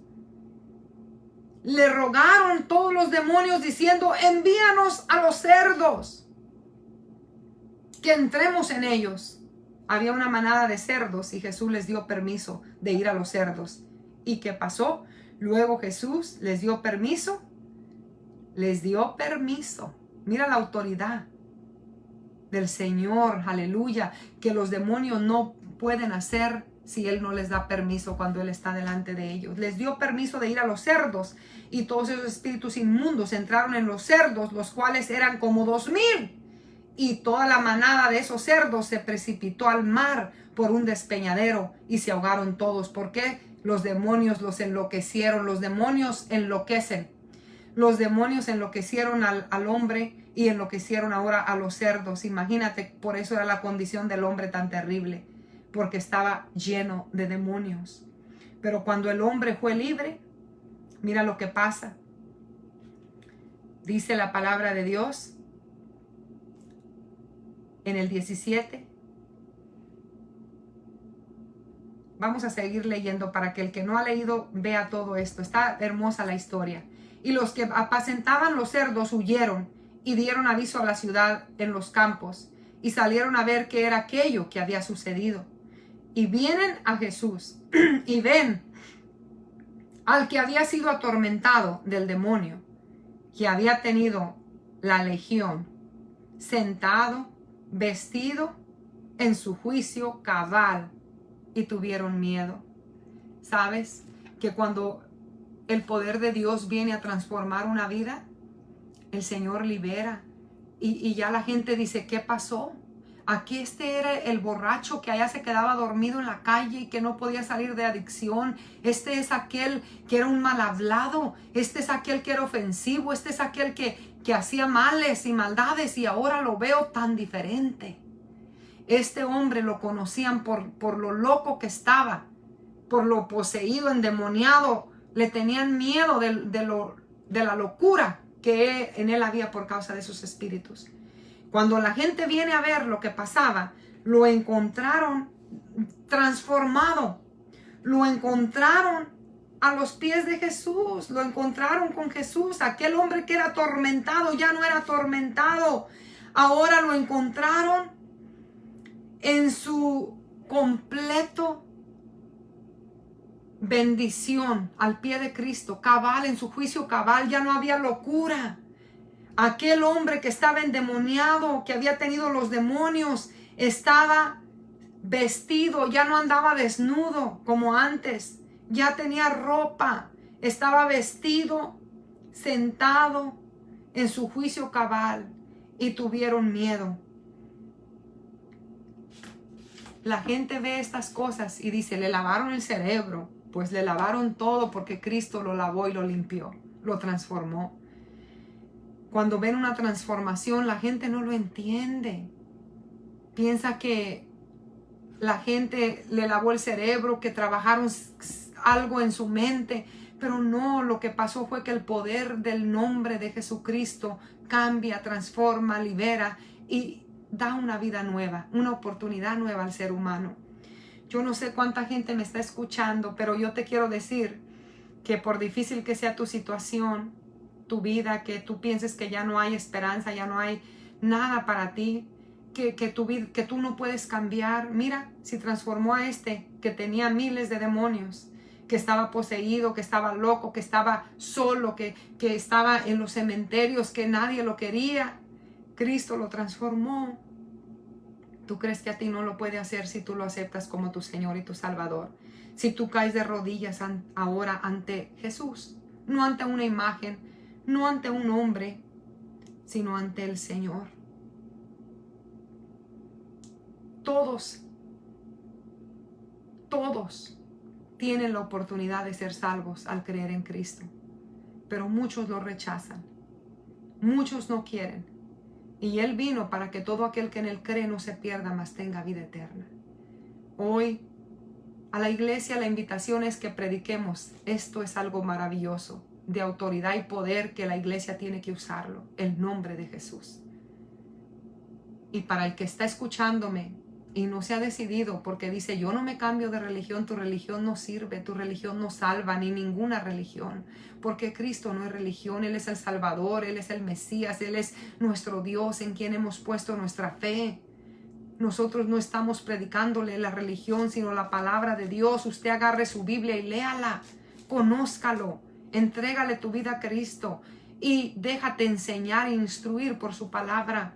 le rogaron todos los demonios diciendo, envíanos a los cerdos, que entremos en ellos. Había una manada de cerdos y Jesús les dio permiso de ir a los cerdos. ¿Y qué pasó? Luego Jesús les dio permiso. Les dio permiso. Mira la autoridad del Señor, aleluya, que los demonios no pueden hacer si Él no les da permiso cuando Él está delante de ellos. Les dio permiso de ir a los cerdos y todos esos espíritus inmundos entraron en los cerdos, los cuales eran como 2,000. Y toda la manada de esos cerdos se precipitó al mar por un despeñadero y se ahogaron todos. ¿Por qué? Los demonios los enloquecieron. Los demonios enloquecen. Los demonios enloquecieron al hombre y enloquecieron ahora a los cerdos. Imagínate, por eso era la condición del hombre tan terrible, porque estaba lleno de demonios. Pero cuando el hombre fue libre, mira lo que pasa. Dice la palabra de Dios en el 17. Vamos a seguir leyendo para que el que no ha leído vea todo esto. Está hermosa la historia. Y los que apacentaban los cerdos huyeron y dieron aviso a la ciudad en los campos y salieron a ver qué era aquello que había sucedido. Y vienen a Jesús y ven al que había sido atormentado del demonio, que había tenido la legión, sentado, vestido en su juicio cabal, y tuvieron miedo. ¿Sabes? Que cuando el poder de Dios viene a transformar una vida, el Señor libera. Y ya la gente dice, ¿qué pasó? Aquí este era el borracho que allá se quedaba dormido en la calle y que no podía salir de adicción. Este es aquel que era un mal hablado. Este es aquel que era ofensivo. Este es aquel que hacía males y maldades, y ahora lo veo tan diferente. Este hombre lo conocían por lo loco que estaba, por lo poseído, endemoniado. Le tenían miedo de la locura que en él había por causa de sus espíritus. Cuando la gente viene a ver lo que pasaba, lo encontraron transformado. Lo encontraron a los pies de Jesús. Lo encontraron con Jesús. Aquel hombre que era atormentado ya no era atormentado. Ahora lo encontraron en su completo bendición al pie de Cristo, cabal, en su juicio cabal. Ya no había locura. Aquel hombre que estaba endemoniado, que había tenido los demonios, estaba vestido, ya no andaba desnudo como antes, ya tenía ropa, estaba vestido, sentado en su juicio cabal, y tuvieron miedo. La gente ve estas cosas y dice, le lavaron el cerebro. Pues le lavaron todo porque Cristo lo lavó y lo limpió, lo transformó. Cuando ven una transformación, la gente no lo entiende. Piensa que la gente le lavó el cerebro, que trabajaron algo en su mente. Pero no, lo que pasó fue que el poder del nombre de Jesucristo cambia, transforma, libera y da una vida nueva, una oportunidad nueva al ser humano. Yo no sé cuánta gente me está escuchando, pero yo te quiero decir que por difícil que sea tu situación, tu vida, que tú pienses que ya no hay esperanza, ya no hay nada para ti, que tú no puedes cambiar. Mira, si transformó a este que tenía miles de demonios, que estaba poseído, que estaba loco, que estaba solo, que estaba en los cementerios, que nadie lo quería. Cristo lo transformó. ¿Tú crees que a ti no lo puede hacer si tú lo aceptas como tu Señor y tu Salvador? Si tú caes de rodillas ahora ante Jesús, no ante una imagen, no ante un hombre, sino ante el Señor. Todos tienen la oportunidad de ser salvos al creer en Cristo, pero muchos lo rechazan, muchos no quieren. Y Él vino para que todo aquel que en Él cree no se pierda, mas tenga vida eterna. Hoy a la iglesia la invitación es que prediquemos. Esto es algo maravilloso, de autoridad y poder que la iglesia tiene que usarlo, el nombre de Jesús. Y para el que está escuchándome y no se ha decidido, porque dice, yo no me cambio de religión, tu religión no sirve, tu religión no salva, ni ninguna religión, porque Cristo no es religión, Él es el Salvador, Él es el Mesías, Él es nuestro Dios en quien hemos puesto nuestra fe. Nosotros no estamos predicándole la religión, sino la palabra de Dios. Usted agarre su Biblia y léala, conózcalo, entrégale tu vida a Cristo y déjate enseñar e instruir por su palabra.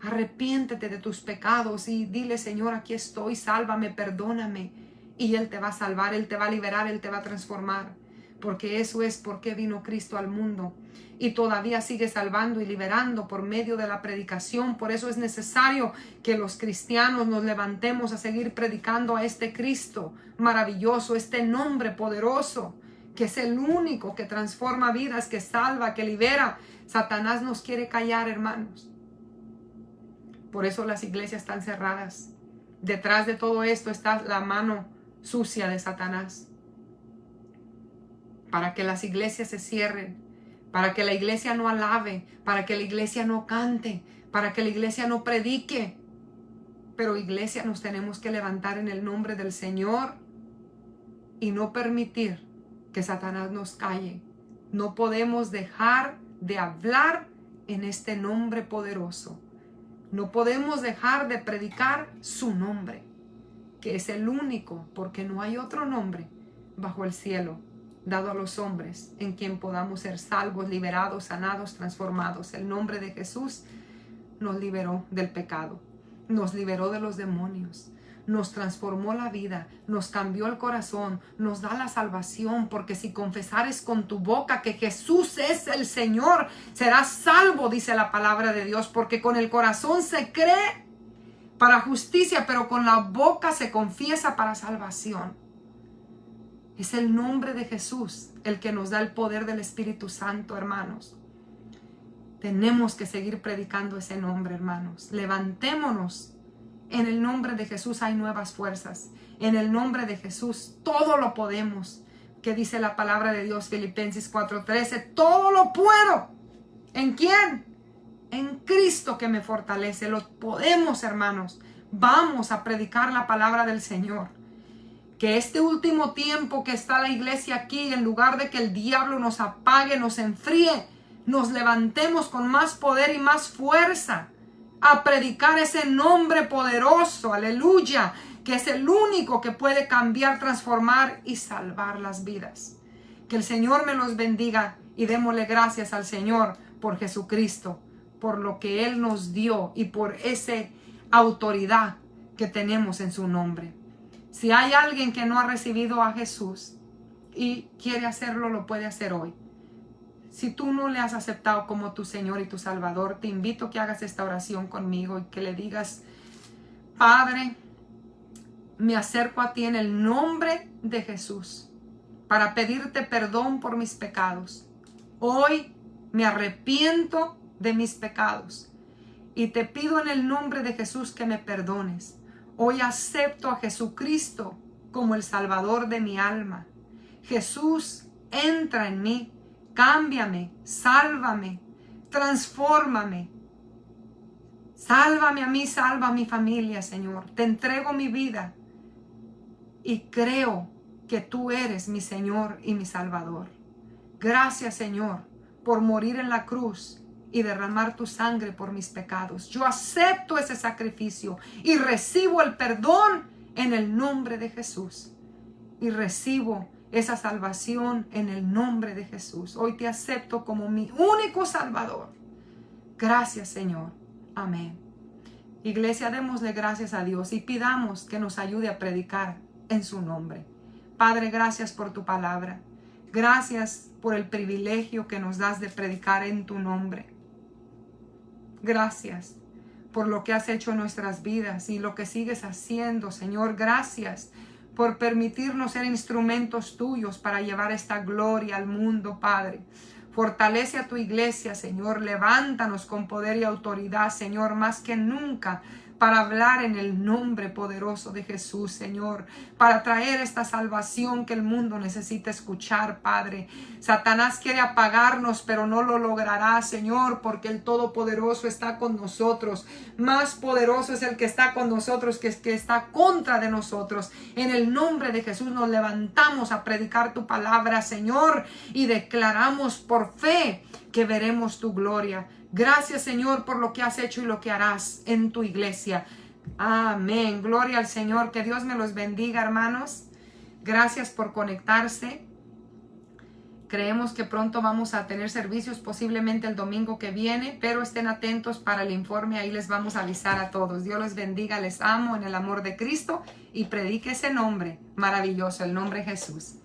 Arrepiéntete de tus pecados y dile, Señor, aquí estoy, sálvame, perdóname. Y Él te va a salvar, Él te va a liberar, Él te va a transformar. Porque eso es por qué vino Cristo al mundo. Y todavía sigue salvando y liberando por medio de la predicación. Por eso es necesario que los cristianos nos levantemos a seguir predicando a este Cristo maravilloso, este nombre poderoso, que es el único que transforma vidas, que salva, que libera. Satanás nos quiere callar, hermanos. Por eso las iglesias están cerradas. Detrás de todo esto está la mano sucia de Satanás. Para que las iglesias se cierren, para que la iglesia no alabe, para que la iglesia no cante, para que la iglesia no predique. Pero iglesia, nos tenemos que levantar en el nombre del Señor y no permitir que Satanás nos calle. No podemos dejar de hablar en este nombre poderoso. No podemos dejar de predicar su nombre, que es el único, porque no hay otro nombre bajo el cielo dado a los hombres en quien podamos ser salvos, liberados, sanados, transformados. El nombre de Jesús nos liberó del pecado, nos liberó de los demonios, nos transformó la vida, nos cambió el corazón, nos da la salvación, porque si confesares con tu boca que Jesús es el Señor, serás salvo, dice la palabra de Dios, porque con el corazón se cree para justicia, pero con la boca se confiesa para salvación. Es el nombre de Jesús el que nos da el poder del Espíritu Santo, hermanos. Tenemos que seguir predicando ese nombre, hermanos. Levantémonos. En el nombre de Jesús hay nuevas fuerzas. En el nombre de Jesús todo lo podemos. ¿Qué dice la palabra de Dios? Filipenses 4:13. Todo lo puedo. ¿En quién? En Cristo que me fortalece. Lo podemos, hermanos. Vamos a predicar la palabra del Señor. Que este último tiempo que está la iglesia aquí, en lugar de que el diablo nos apague, nos enfríe, nos levantemos con más poder y más fuerza a predicar ese nombre poderoso, aleluya, que es el único que puede cambiar, transformar y salvar las vidas. Que el Señor me los bendiga y démosle gracias al Señor por Jesucristo, por lo que Él nos dio y por esa autoridad que tenemos en su nombre. Si hay alguien que no ha recibido a Jesús y quiere hacerlo, lo puede hacer hoy. Si tú no le has aceptado como tu Señor y tu Salvador, te invito a que hagas esta oración conmigo y que le digas: Padre, me acerco a ti en el nombre de Jesús para pedirte perdón por mis pecados. Hoy me arrepiento de mis pecados y te pido en el nombre de Jesús que me perdones. Hoy acepto a Jesucristo como el Salvador de mi alma. Jesús, entra en mí, cámbiame, sálvame, transfórmame. Sálvame a mí, salva a mi familia, Señor. Te entrego mi vida y creo que tú eres mi Señor y mi Salvador. Gracias, Señor, por morir en la cruz y derramar tu sangre por mis pecados. Yo acepto ese sacrificio y recibo el perdón en el nombre de Jesús. Y recibo esa salvación en el nombre de Jesús. Hoy te acepto como mi único Salvador. Gracias, Señor. Amén. Iglesia, démosle gracias a Dios y pidamos que nos ayude a predicar en su nombre. Padre, gracias por tu palabra. Gracias por el privilegio que nos das de predicar en tu nombre. Gracias por lo que has hecho en nuestras vidas y lo que sigues haciendo, Señor. Gracias por permitirnos ser instrumentos tuyos para llevar esta gloria al mundo, Padre. Fortalece a tu iglesia, Señor. Levántanos con poder y autoridad, Señor, más que nunca, para hablar en el nombre poderoso de Jesús, Señor, para traer esta salvación que el mundo necesita escuchar, Padre. Satanás quiere apagarnos, pero no lo logrará, Señor, porque el Todopoderoso está con nosotros. Más poderoso es el que está con nosotros que el que está contra de nosotros. En el nombre de Jesús nos levantamos a predicar tu palabra, Señor, y declaramos por fe que veremos tu gloria. Gracias, Señor, por lo que has hecho y lo que harás en tu iglesia. Amén. Gloria al Señor. Que Dios me los bendiga, hermanos. Gracias por conectarse. Creemos que pronto vamos a tener servicios, posiblemente el domingo que viene, pero estén atentos para el informe. Ahí les vamos a avisar a todos. Dios les bendiga. Les amo en el amor de Cristo y predique ese nombre maravilloso, el nombre de Jesús.